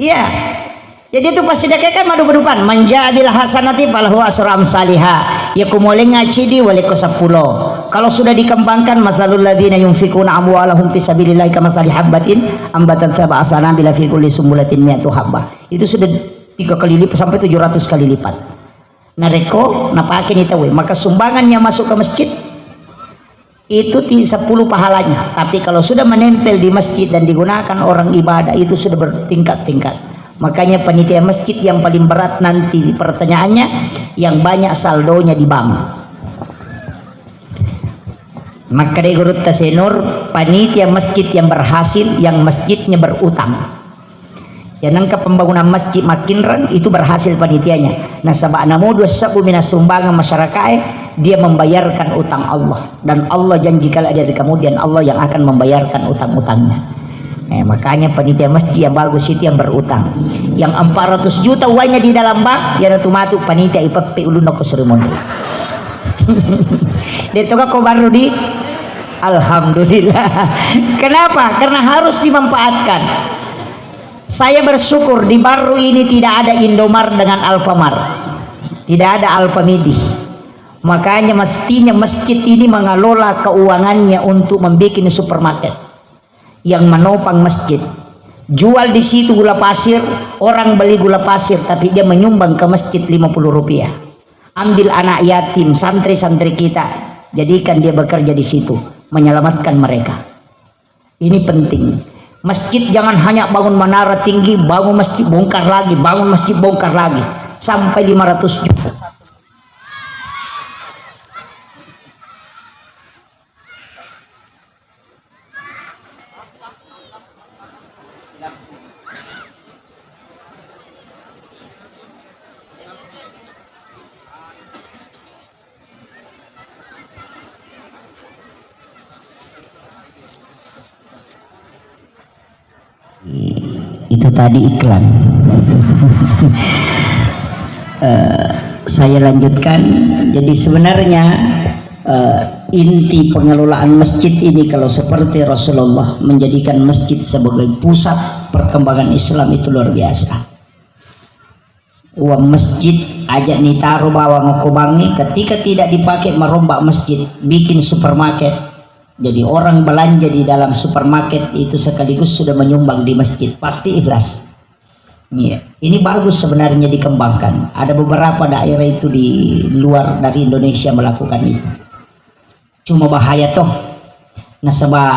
Iya. Jadi itu pasti kan madu berupan manja bil hasanati falahu asru amsalihah yakumolenga cidi waliko 10. Kalau sudah dikembangkan masalul ladzina yunfikuna amwalahum fi sabilillah kamathali habatin ambatan sab'a sanabila fi kulli sumbulatin mi'atu habbah. Itu sudah 3 kali lipat sampai 700 kali lipat. Nareko napakin itu maka sumbangan yang masuk ke masjid itu 10 pahalanya. Tapi kalau sudah menempel di masjid dan digunakan orang ibadah itu sudah bertingkat-tingkat. Makanya panitia masjid yang paling berat nanti pertanyaannya yang banyak saldonya di bank. Maka dari gurut tasenur panitia masjid yang berhasil yang masjidnya berutang. Yang nangka pembangunan masjid makin reng itu berhasil panitianya. Nah sabak namu 20 minas sumbangan masyarakat dia membayarkan utang Allah dan Allah janji kalau ada kemudian Allah yang akan membayarkan utang-utangnya. Makanya panitia masjid yang bagus itu yang berutang. Yang 400 juta uangnya di dalam bank yang otomatis panitia ipapi ulun ko seremoni. Dito ka ko baru di alhamdulillah. Kenapa? Karena harus dimanfaatkan. Saya bersyukur di Baru ini tidak ada Indomart dengan Alfamart. Tidak ada Alfamidi. Makanya mestinya masjid ini mengelola keuangannya untuk membuat supermarket yang menopang masjid. Jual di situ gula pasir, orang beli gula pasir tapi dia menyumbang ke masjid 50 rupiah. Ambil anak yatim, santri-santri kita, jadikan dia bekerja di situ, menyelamatkan mereka. Ini penting. Masjid jangan hanya bangun menara tinggi, bangun masjid bongkar lagi, bangun masjid bongkar lagi sampai 500 juta. Itu tadi iklan. Saya lanjutkan. Jadi sebenarnya inti pengelolaan masjid ini kalau seperti Rasulullah menjadikan masjid sebagai pusat perkembangan Islam itu luar biasa. Uang masjid ajak nih taruh bawa ngokobangi, ketika tidak dipakai merombak masjid, bikin supermarket. Jadi orang belanja di dalam supermarket itu sekaligus sudah menyumbang di masjid, pasti ikhlas. Iya, ini bagus sebenarnya dikembangkan. Ada beberapa daerah itu di luar dari Indonesia melakukan itu. Cuma bahaya toh. Nah sebab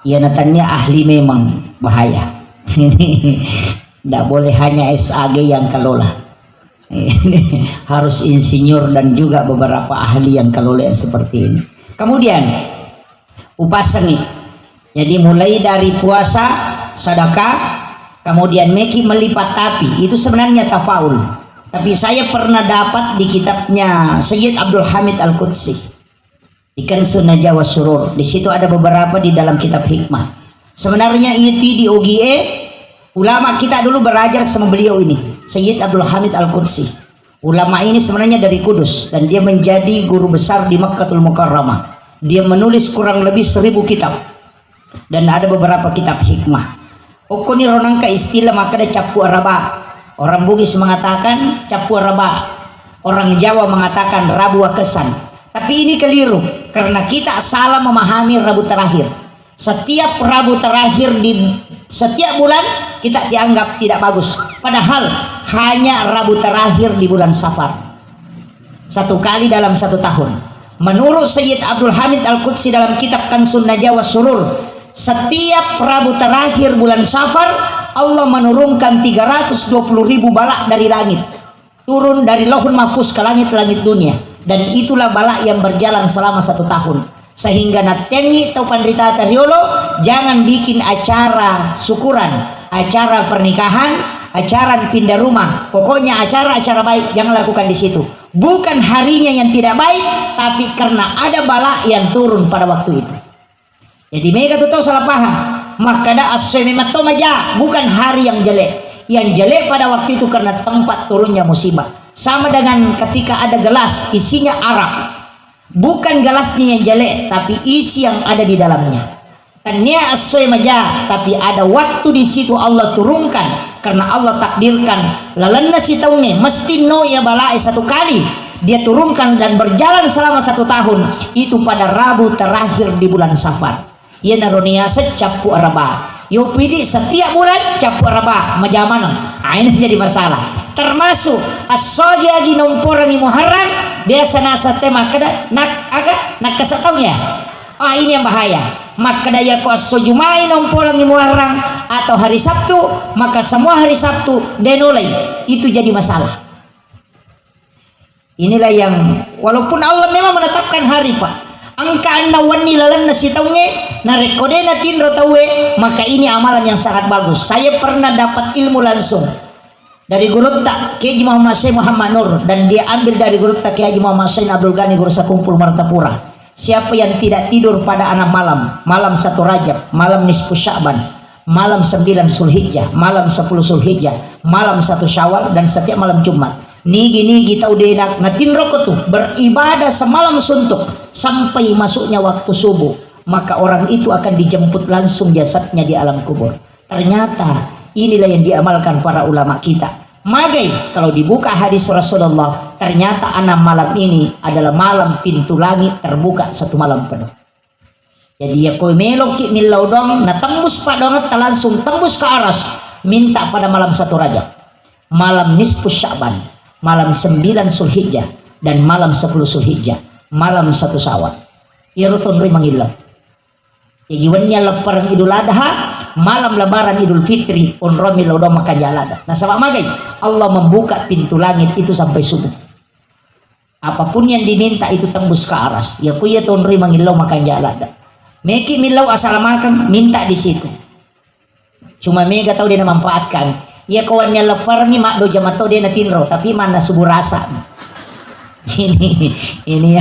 ya natanya ahli memang bahaya. Ini tidak boleh hanya SAG yang kelola. Harus insinyur dan juga beberapa ahli yang kelola seperti ini. Kemudian upasani. Jadi mulai dari puasa, sedekah, kemudian meki melipat tapi itu sebenarnya tafaul. Tapi saya pernah dapat di kitabnya Sayyid Abdul Hamid Al-Qudsi di Kansun Najwa Surur. Di situ ada beberapa di dalam kitab hikmah. Sebenarnya itu di OGE ulama kita dulu belajar sama beliau ini, Sayyid Abdul Hamid Al-Qudsi. Ulama ini sebenarnya dari Kudus dan dia menjadi guru besar di Makkatul Mukarramah. Dia menulis kurang lebih 1000 kitab dan ada beberapa kitab hikmah. Okoni ronangka istilah maka ada capu araba. Orang Bugis mengatakan capu araba. Orang Jawa mengatakan Rabu Wakesan. Tapi ini keliru karena kita salah memahami Rabu terakhir. Setiap Rabu terakhir di setiap bulan kita dianggap tidak bagus. Padahal hanya Rabu terakhir di bulan Safar. Satu kali dalam 1 tahun. Menurut Sayyid Abdul Hamid Al-Qudsi dalam kitab Kansun Najwa Surur, setiap Rabu terakhir bulan Safar Allah menurunkan 320.000 balak dari langit, turun dari Lauhul Mahfuz ke langit-langit dunia, dan itulah balak yang berjalan selama 1 tahun. Sehingga natengi atau pandita tariolo jangan bikin acara syukuran, acara pernikahan, acara pindah rumah, pokoknya acara-acara baik jangan lakukan di situ. Bukan harinya yang tidak baik, tapi karena ada balak yang turun pada waktu itu. Jadi mereka tuh tahu salah paham. Makada as-sumimato maja, bukan hari yang jelek. Yang jelek pada waktu itu karena tempat turunnya musibah. Sama dengan ketika ada gelas isinya arak. Bukan gelasnya yang jelek, tapi isi yang ada di dalamnya. Tanya as-sumimaja, tapi ada waktu di situ Allah turunkan karena Allah takdirkan lalana si taunge mesti no ya balai 1 kali. Dia turunkan dan berjalan selama 1 tahun. Itu pada Rabu terakhir di bulan Safar. Ya naronia secapu araba. Yo pilih setiap bulan capu araba majamana. Ini jadi masalah. Termasuk as-soja ginomporan Muharram biasa nasa tema kada nak kasataunya. Ini yang bahaya. Maka daya ko as-sojumai nomporan Muharram atau hari Sabtu, maka semua hari Sabtu denolai. Itu jadi masalah. Inilah yang walaupun Allah memang menetapkan hari Pak, angka anda wani lalan nasi taunge na rekode na tinro tawe, maka ini amalan yang sangat bagus. Saya pernah dapat ilmu langsung dari guru tak Kiai Muhammad Syekh Muhammad Nur, dan dia ambil dari guru tak Kiai Muhammad Syekh Abdul Ghani Guru Sakumpul Martapura. Siapa yang tidak tidur pada 6 malam, malam 1 Rajab, malam nisfu Sya'ban, malam 9 Zulhijjah, malam 10 Zulhijjah, malam 1 Syawal, dan setiap malam Jumat, nigi tahu denak natin rokok tuh beribadah semalam suntuk sampai masuknya waktu subuh, maka orang itu akan dijemput langsung jasadnya di alam kubur. Ternyata inilah yang diamalkan para ulama kita. Magai kalau dibuka hadis Rasulullah, ternyata 6 malam ini adalah malam pintu langit terbuka 1 malam penuh. Jadi ya koi meloki milau dong, na tembus pak donget langsung tembus ke aras, minta pada malam 1 Rajab, malam nisfu Sya'ban, malam 9 Zulhijjah, dan malam 10 Zulhijjah, malam 1 Syawal. Irutun rimangilau. Yajiwannya lebaran Idul Adha, malam lebaran Idul Fitri, unromi laudo makan jalada. Nah sama magai Allah membuka pintu langit itu sampai subuh. Apapun yang diminta itu tembus ke aras. Ya kuya tunri mangilau makan jalada. Meki milau asal makan minta di situ. Cuma mega tahu dia memanfaatkan. Ya kawannya lebaran ni mak do jamato dia natinro, tapi mana subuh rasa. Ini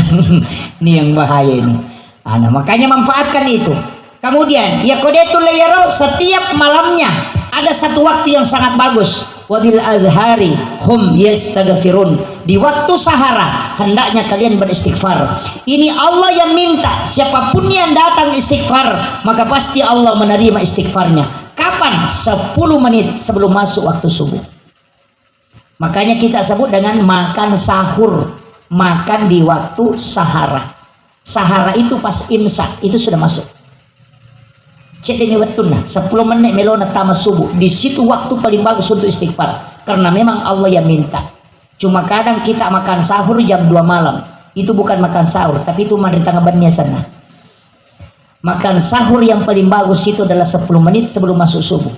yang bahaya ini. Nah, makanya manfaatkan itu. Kemudian ya kodetul layaro, setiap malamnya ada 1 waktu yang sangat bagus. wabil azhari hum yastaghfirun. Di waktu sahara hendaknya kalian beristighfar. Ini Allah yang minta, siapapun yang datang istighfar maka pasti Allah menerima istighfarnya. Kapan? 10 menit sebelum masuk waktu subuh. Makanya kita sebut dengan makan sahur, makan di waktu sahara. Sahara itu pas imsak itu sudah masuk. Cek ini waktunya 10 menit melona tamat subuh. Di situ waktu paling bagus untuk istighfar. Karena memang Allah yang minta. Cuma kadang kita makan sahur jam 2 malam. Itu bukan makan sahur, tapi itu mandi tengah bannya sana. Makan sahur yang paling bagus itu adalah 10 menit sebelum masuk subuh.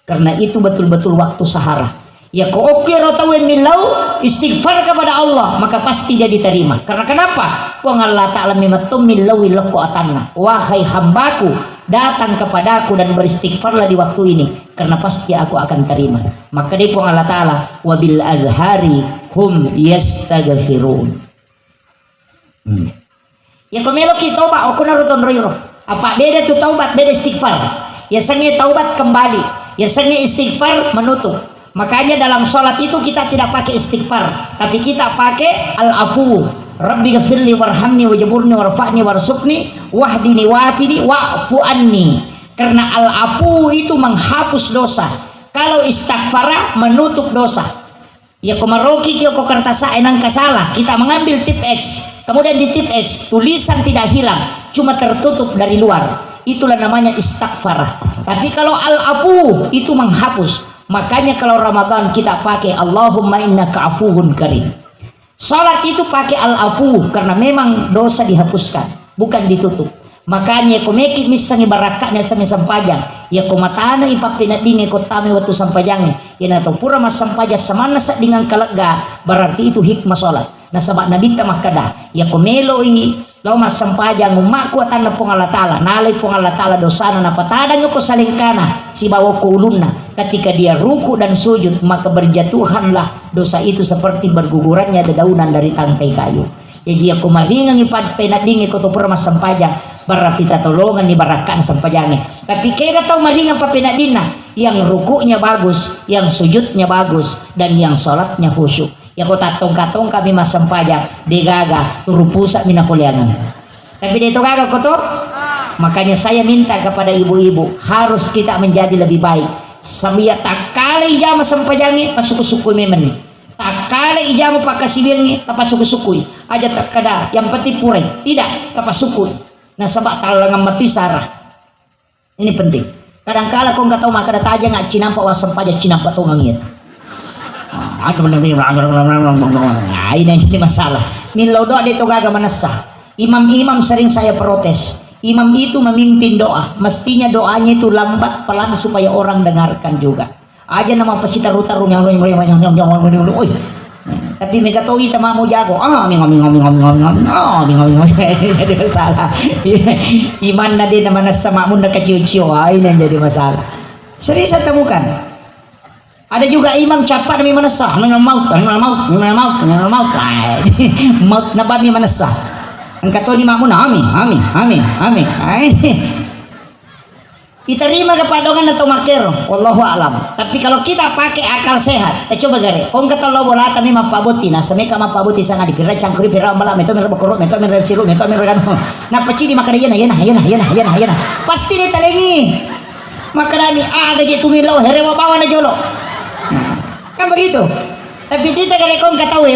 Karena itu betul-betul waktu sahara. Ya kau milau istighfar kepada Allah maka pasti dia diterima. Karena kenapa? Wong Allah Ta'ala mimatum milau wiloko atanna. Wahai hambaku, datang kepadaku dan beristighfarlah di waktu ini karena pasti aku akan terima. Maka dia pun Allah Ta'ala wabil azhari hum yastaghfirun. Ya komelo ki taubat aku naruton roiro. Apa beda tu taubat beda istighfar. Ya sange taubat kembali, ya sange istighfar menutup. Makanya dalam sholat itu kita tidak pakai istighfar, tapi kita pakai al-afu. Rabbi ghafirli warhamni wajburni warfa'ni warsukni wahdini wafini wa'fu anni. Karena al-afu itu menghapus dosa. Kalau istighfar menutup dosa. Ya komaroki kyo kertasa enang kasalah. Kita mengambil tip X. Kemudian di tip X tulisan tidak hilang, cuma tertutup dari luar. Itulah namanya istighfar. Tapi kalau al-afu itu menghapus. Makanya kalau Ramadan kita pakai Allahumma innaka afuwun karim. Salat itu pakai al-afu karena memang dosa dihapuskan, bukan ditutup. Makanya komeki misalnya barakatnya sama sampajang. Ya komatana ipapinat dinge kotame waktu sampajangnya. Ya nato pura mas sampaja samana sa dengan kalega berarti itu hikmah salat. Nah sabak nabi tamakada. Ya komeloi law mas sampajang umakku atan pong Allah Ta'ala. Nalay pong Allah Ta'ala dosana na patadang ko salingkana si bawa ko ulunna. Ketika dia ruku dan sujud maka berjatuhanlah dosa itu seperti bergugurannya dedaunan dari tangkai kayu. Ya dia kumaringan ipad penading ko to pura mas sampajang berarti tatolongan ni barakan sampajangnya. Tapi kaya tau maringan pa penadina yang rukunya bagus, yang sujudnya bagus dan yang salatnya khusyuk. Ya ko tatong-katong kami mas sampajang digaga turu pusat minakuliangan. Tapi dito gaga ko to. Makanya saya minta kepada ibu-ibu harus kita menjadi lebih baik. Sambil tak kali ijama sampajangi pasuku-sukui memen. Tak kali ijama pakasibirngi papasuku-sukui. Aja tak kada yang penting pure. Tidak papasukui. Nah sebab talangan mati sarah. Ini penting. Kadang-kala kau nggak tahu maka ada taja nggak cinampak wasam paja cinampak tungang itu. Nah ini yang jadi masalah. Milau doa itu gagal menasah. Imam-imam sering saya protes. Imam itu memimpin doa, mestinya doanya itu lambat pelan supaya orang dengarkan juga. Aja nama pesita rutarung yang tapi mereka tahu kita mau jago. Jadi masalah. Iman nadi nama sama mun keciu-ciu ini yang jadi masalah. Sering saya temukan. Ada juga imam capat demi menasah, maut, maut nabi menasah. Engkau ni mamun amin. Diterima kepadongan atau makir, wallahu alam. Tapi kalau kita pakai akal sehat, coba gare. Kong kata lo bola kami mapabuti, nah semeka mapabuti sangat dipira cangkuri pira malam itu mereka berkorok, itu mereka siru, itu mereka. Nah peci di makan yana. Pasti dia talengi. Makan ni ada gitu milau herewa bawa na jolo. Kan begitu. Tapi kita gare kong kata we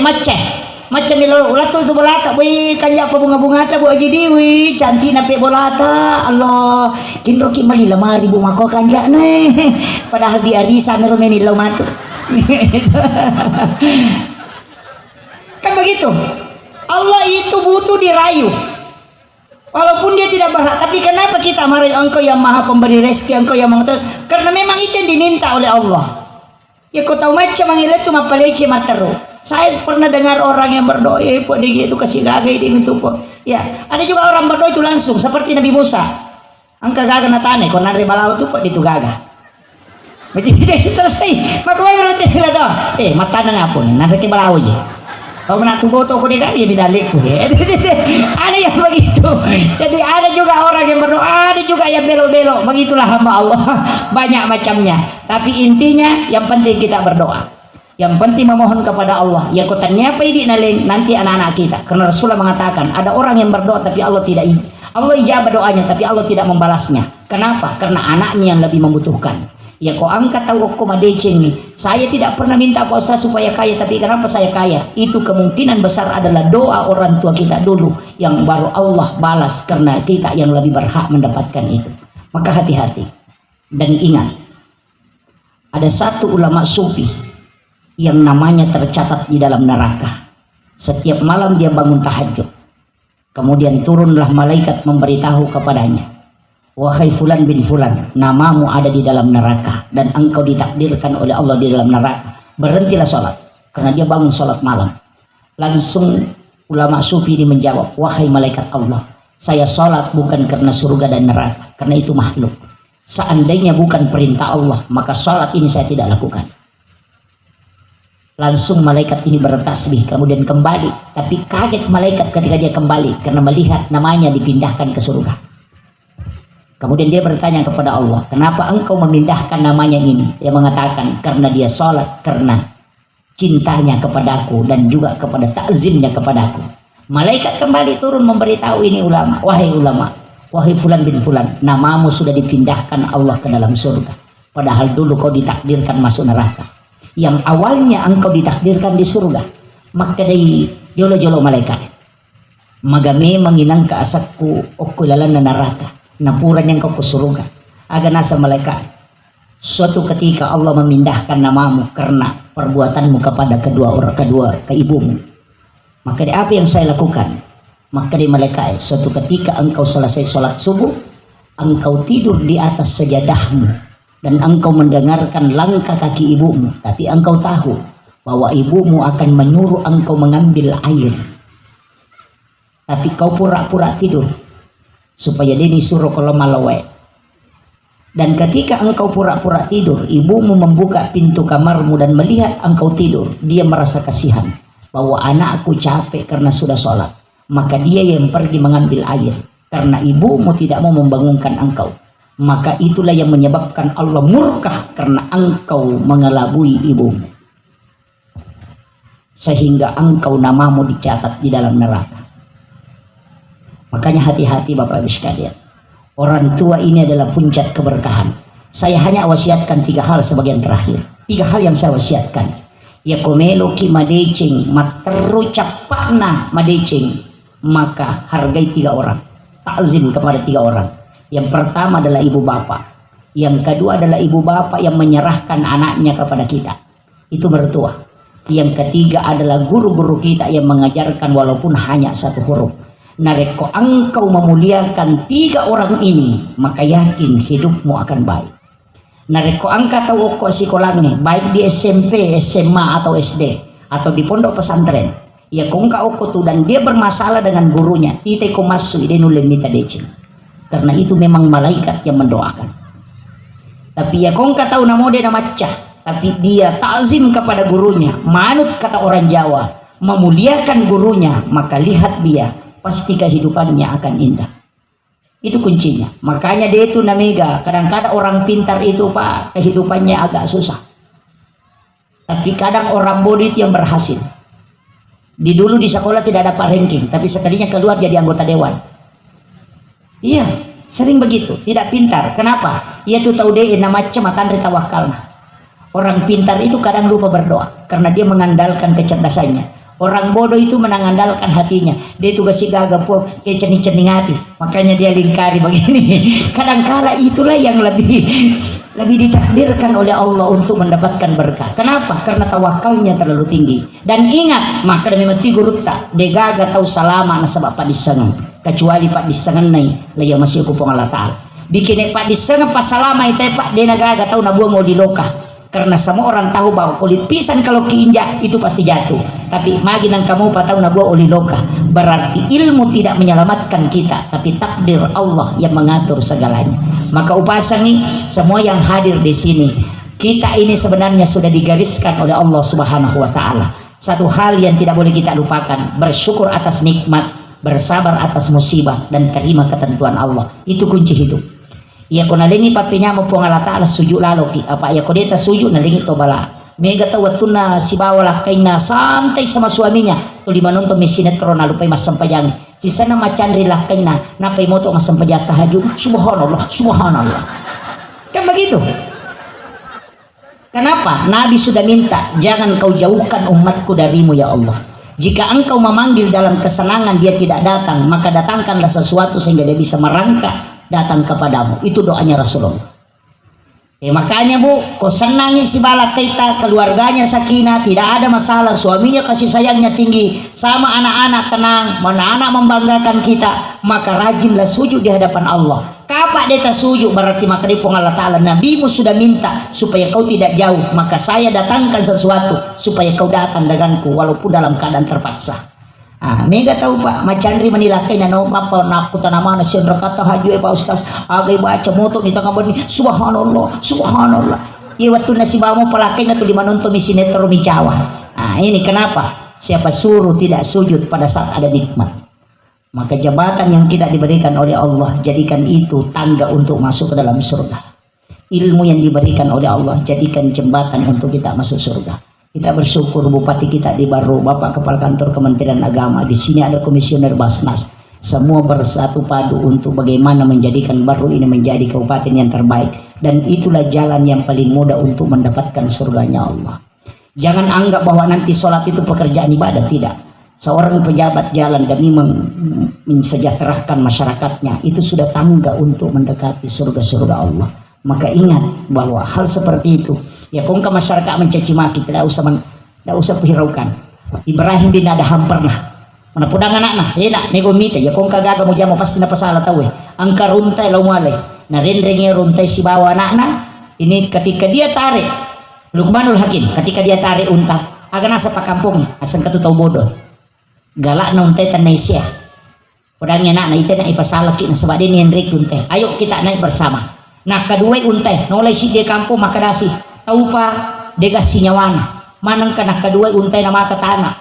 macam milau ulat tu bolata, wih kanya apa bunga-bunga ta bu aji diwi cantik nape bolata Allah kinro ki mali lamari bu mako kanja nih padahal di arisa mero menilo matu. Kan begitu. Allah itu butuh dirayu walaupun dia tidak berhak. Tapi kenapa kita marah engkau yang maha pemberi rezeki, engkau yang mengatas? Karena memang itu yang diminta oleh Allah. Ya kau tahu macam mangilat tu mapalece matero. Saya pernah dengar orang yang berdoa, kok dia itu kasih gagai dia itu kok. Ya, ada juga orang berdoa itu langsung seperti Nabi Musa. Angka gagal natane, kok nari balau itu kok itu gagal. Jadi selesai. Maka menurut dia doa, mata nang apa nih? Nari balau aja. Kalau menatu foto kok dia gagal bidalik. Ada yang begitu. Jadi ada juga orang yang berdoa, ada juga yang belok-belok. Begitulah hamba Allah. Banyak macamnya. Tapi intinya yang penting kita berdoa. Yang penting memohon kepada Allah. Ya kotanya apa ini nanti anak-anak kita. Karena Rasulullah mengatakan ada orang yang berdoa tapi Allah tidak Allah ijabah doanya tapi Allah tidak membalasnya. Kenapa? Karena anaknya yang lebih membutuhkan. Ya kau angkat tahu kau madeceng nih. Saya tidak pernah minta Pak Ustaz supaya kaya, tapi kenapa saya kaya? Itu kemungkinan besar adalah doa orang tua kita dulu yang baru Allah balas karena kita yang lebih berhak mendapatkan itu. Maka hati-hati dan ingat, ada satu ulama sufi yang namanya tercatat di dalam neraka. Setiap malam dia bangun tahajud. Kemudian turunlah malaikat memberitahu kepadanya, wahai fulan bin fulan, namamu ada di dalam neraka dan engkau ditakdirkan oleh Allah di dalam neraka. Berhentilah sholat, karena dia bangun sholat malam. Langsung ulama sufi ini menjawab, wahai malaikat Allah, saya sholat bukan karena surga dan neraka, karena itu makhluk. Seandainya bukan perintah Allah, maka sholat ini saya tidak lakukan. Langsung malaikat ini bertasbih kemudian kembali. Tapi kaget malaikat ketika dia kembali karena melihat namanya dipindahkan ke surga. Kemudian dia bertanya kepada Allah, kenapa engkau memindahkan namanya ini? Dia mengatakan karena dia sholat karena cintanya kepadaku dan juga kepada takzimnya kepadaku. Malaikat kembali turun memberitahu ini ulama, wahai fulan bin fulan, namamu sudah dipindahkan Allah ke dalam surga. Padahal dulu kau ditakdirkan masuk neraka. Yang awalnya engkau ditakdirkan di surga. Maka dari jolo-jolo malaikat magame menginang ke asakku okulalan na neraka, napuran yang kau ke surga. Agar nasa malaikat, suatu ketika Allah memindahkan namamu karena perbuatanmu kepada kedua ke ibumu. Maka dari apa yang saya lakukan? Maka dari malaikat, suatu ketika engkau selesai sholat subuh, engkau tidur di atas sajadahmu dan engkau mendengarkan langkah kaki ibumu, tapi engkau tahu bahwa ibumu akan menyuruh engkau mengambil air, tapi kau pura-pura tidur supaya dia disuruh kalau malawe. Dan ketika engkau pura-pura tidur, ibumu membuka pintu kamarmu dan melihat engkau tidur, dia merasa kasihan bahwa anakku capek karena sudah sholat, maka dia yang pergi mengambil air karena ibumu tidak mau membangunkan engkau. Maka itulah yang menyebabkan Allah murka karena engkau mengelabui ibumu, sehingga engkau namamu dicatat di dalam neraka. Makanya hati-hati Bapak Ibu sekalian, orang tua ini adalah puncak keberkahan. Saya hanya wasiatkan 3 hal sebagian terakhir. 3 hal yang saya wasiatkan. Ya komelo ki madeceng materu capakna madeceng, maka hargai 3 orang, takzim kepada 3 orang. Yang pertama adalah ibu bapak. Yang kedua adalah ibu bapak yang menyerahkan anaknya kepada kita. Itu mertua. Yang ketiga adalah guru-guru kita yang mengajarkan walaupun hanya 1 huruf. Nareko engkau memuliakan 3 orang ini, maka yakin hidupmu akan baik. Nareko angka tahu kok sekolahnya, baik di SMP, SMA atau SD atau di pondok pesantren. Ya kong ka tuh dan dia bermasalah dengan gurunya. Tite ko masuk ide nulen mita decing. Karena itu memang malaikat yang mendoakan. Tapi ya kong tahu namo dia namacah, tapi dia takzim kepada gurunya, manut kata orang Jawa, memuliakan gurunya, maka lihat dia, pasti kehidupannya akan indah. Itu kuncinya. Makanya dia itu namega, kadang-kadang orang pintar itu Pak, kehidupannya agak susah. Tapi kadang orang bodoh itu yang berhasil. Dulu di sekolah tidak dapat ranking, tapi sekalinya keluar jadi anggota dewan. Iya, sering begitu, tidak pintar. Kenapa? Ia tuh tahu dia nama cematan tawakal. Orang pintar itu kadang lupa berdoa karena dia mengandalkan kecerdasannya. Orang bodoh itu mengandalkan hatinya. Dia itu gak gagap, dia cening-cening hati. Makanya dia lingkari begini. Kadang-kala itulah yang lebih ditakdirkan oleh Allah untuk mendapatkan berkah. Kenapa? Karena tawakalnya terlalu tinggi. Dan ingat, maka demi mati gurutta, degaga tahu salama nasabak padisangan. Kecuali Pak disengan nai laya masih kupong Allah Ta'ala bikin Pak disengan pas salama itu Pak dia nagaga tahu nabuah mau diloka karena semua orang tahu bahwa kulit pisang kalau keinjak itu pasti jatuh, tapi maginan kamu Pak tahu nabuah oli loka, berarti ilmu tidak menyelamatkan kita, tapi takdir Allah yang mengatur segalanya. Maka upasangi semua yang hadir di sini, kita ini sebenarnya sudah digariskan oleh Allah Subhanahu wa Ta'ala. Satu hal yang tidak boleh kita lupakan, bersyukur atas nikmat, bersabar atas musibah, dan terima ketentuan Allah. Itu kunci hidup. Iya ko nalingi papinya mo po nga Allah Ta'ala sujud lalo ki. Apa iya ko dita sujud nalingi to bala. Mega tawat na si bawala kay na santai sama suaminya. Tuli manon to may sinetron na lupay mas sampayang. Sisa na macan rilakay na napay mo to nga sampayat tahajud. Subhanallah, subhanallah. Kan begitu. Kenapa? Nabi sudah minta, jangan kau jauhkan umatku darimu ya Allah. Jika engkau memanggil dalam kesenangan dia tidak datang, maka datangkanlah sesuatu sehingga dia bisa merangkak datang kepadamu. Itu doanya Rasulullah. Makanya bu, kau senangin si balak kita, keluarganya sakinah, tidak ada masalah, suaminya kasih sayangnya tinggi, sama anak-anak tenang, mana anak membanggakan kita, maka rajinlah sujud di hadapan Allah. Kapak deta sujud berarti maka dipong Allah Ta'ala, nabimu sudah minta supaya kau tidak jauh, maka saya datangkan sesuatu supaya kau datang denganku walaupun dalam keadaan terpaksa. Mega tahu Pak, macandri menilai na no mapa nakutan nama na siya kata haju Pak Ustaz, agay baca moto ni tanggapan ni subhanallah, subhanallah. Iwat na si bamo palaki na tuliman nonton mi sinetro mi Jawa. Ini kenapa? Siapa suruh tidak sujud pada saat ada nikmat? Maka jabatan yang kita diberikan oleh Allah, jadikan itu tangga untuk masuk ke dalam surga. Ilmu yang diberikan oleh Allah, jadikan jembatan untuk kita masuk surga. Kita bersyukur bupati kita di Baru, Bapak Kepala Kantor Kementerian Agama, di sini ada komisioner Basnas, semua bersatu padu untuk bagaimana menjadikan Baru ini menjadi kabupaten yang terbaik, dan itulah jalan yang paling mudah untuk mendapatkan surganya Allah. Jangan anggap bahwa nanti sholat itu pekerjaan ibadah, tidak. Seorang pejabat jalan demi mensejahterakan masyarakatnya, itu sudah tangga untuk mendekati surga-surga Allah. Maka ingat bahwa hal seperti itu, ya kong ke masyarakat mencaci maki, tidak usah hiraukan. Ibrahim bin Adham pernah mana pudang anak nah, ya nak nego mita, ya kong kagaga mo jamo pasti na pasala tahu. Angka runtai laumale, na rinringnya runtai si bawa anak nah. Ini ketika dia tarik, Luqmanul Hakim, ketika dia tarik unta, agak nasa pakampung, asal katu tahu bodoh. Galak na untai tanay siya. Pudangnya anak nah itu na ipasalaki na sebab dia nyenrik untai. Ayo kita naik bersama. Nah kedua untai, nolai si dia kampung maka dasi. Tahu pa degas sinyawana manang kana kadua untay na makatana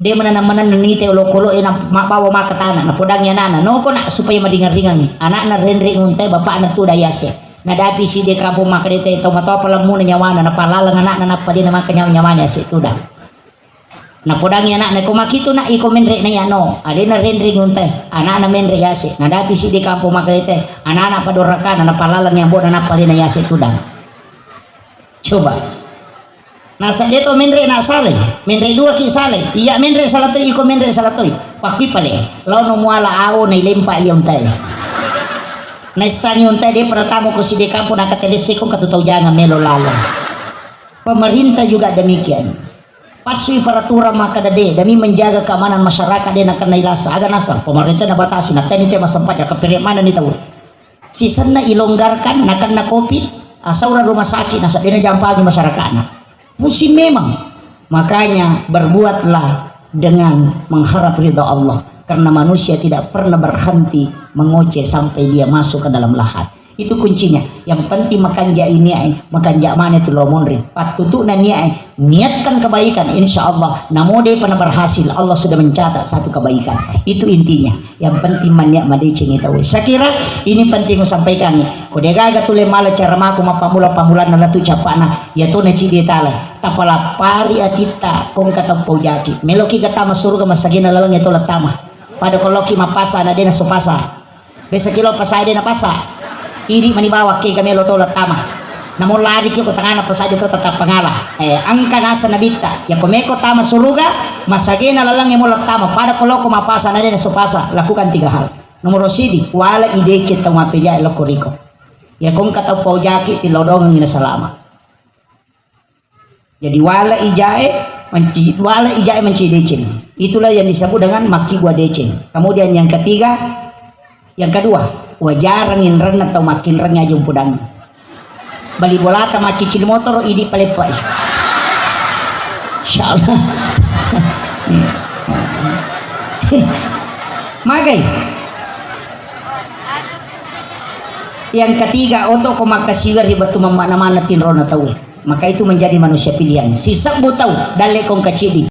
de mananaman nanite ulo-kulo ina mabawa makatana na podangnya nana no ko na supaya madingar-dingar ni anak na renre untay bapak na tudayase na dapi si de kampung makadite ito matawa palang muna nyawana na palalang anak na napadi na makanyaw-nyawana si tudang na podangnya anak na kumakito na iko menre na yano ade na renre untay anak na menre yase na dapi si de kampung makadite anak na padorakan na palalang yang bo na napadi na yase tudang. Coba nasa dito menre na saleh menre dua ki saleh iya menre salatoy iko menre salatoy pakwi pale law no muala ao na ilempa yung tay na isang yung tay di pertama ko si dekampo nakatelese ko katutaw jangan melo lalo. Pemerintah juga demikian, pasui peraturan maka dade demi menjaga keamanan masyarakat dia akan nailasa agak nasal pemerintah na batasi na tani tema sempat ya kepiri mana ni tahu sisan na ilonggarkan nakan na covid asal rumah sakit nasa dina jampagi masyarakat musim memang. Makanya berbuatlah dengan mengharap ridha Allah, karena manusia tidak pernah berhenti mengoceh sampai dia masuk ke dalam lahat. Itu kuncinya. Yang penting makan ja ini makan ja mana itu lo monri patutu na niatkan kebaikan, insya Allah namode pernah berhasil, Allah sudah mencatat satu kebaikan. Itu intinya. Yang penting manyak madecing itu. Saya kira ini penting aku sampaikan nih. Kodegaga tule mala cara maku mapamula na latu capana ya to na cidi tala tapala pari atita kong kata pojaki meloki kata masuru ke masagina lalang itu latama pada koloki mapasa na dena sopasa besa kilo pasai dena pasa ini manibawa ke kami lo to latama namun lari ko tangana pasai itu tetap pengalah angka nasa nabita ya komeko tama suruga masagina lalang yang latama pada koloko mapasa na dena sopasa lakukan 3 hal. Nomor sidi wala ide kita mapeja lokoriko ya kung kata pojaki tilodong ina salama. Jadi wala ijae mencidecin. Itulah yang disebut dengan maki gua decing. Kemudian yang ketiga, yang kedua, wajarangin ren atau makin ren aja pudang. Bali bolata macicil motor idi palepai. Insyaallah. Magai. Yang ketiga, untuk kumakasiwar di batu mana-mana tinrona tahu. Maka itu menjadi manusia pilihan. Sisak butau dale kong kacidi.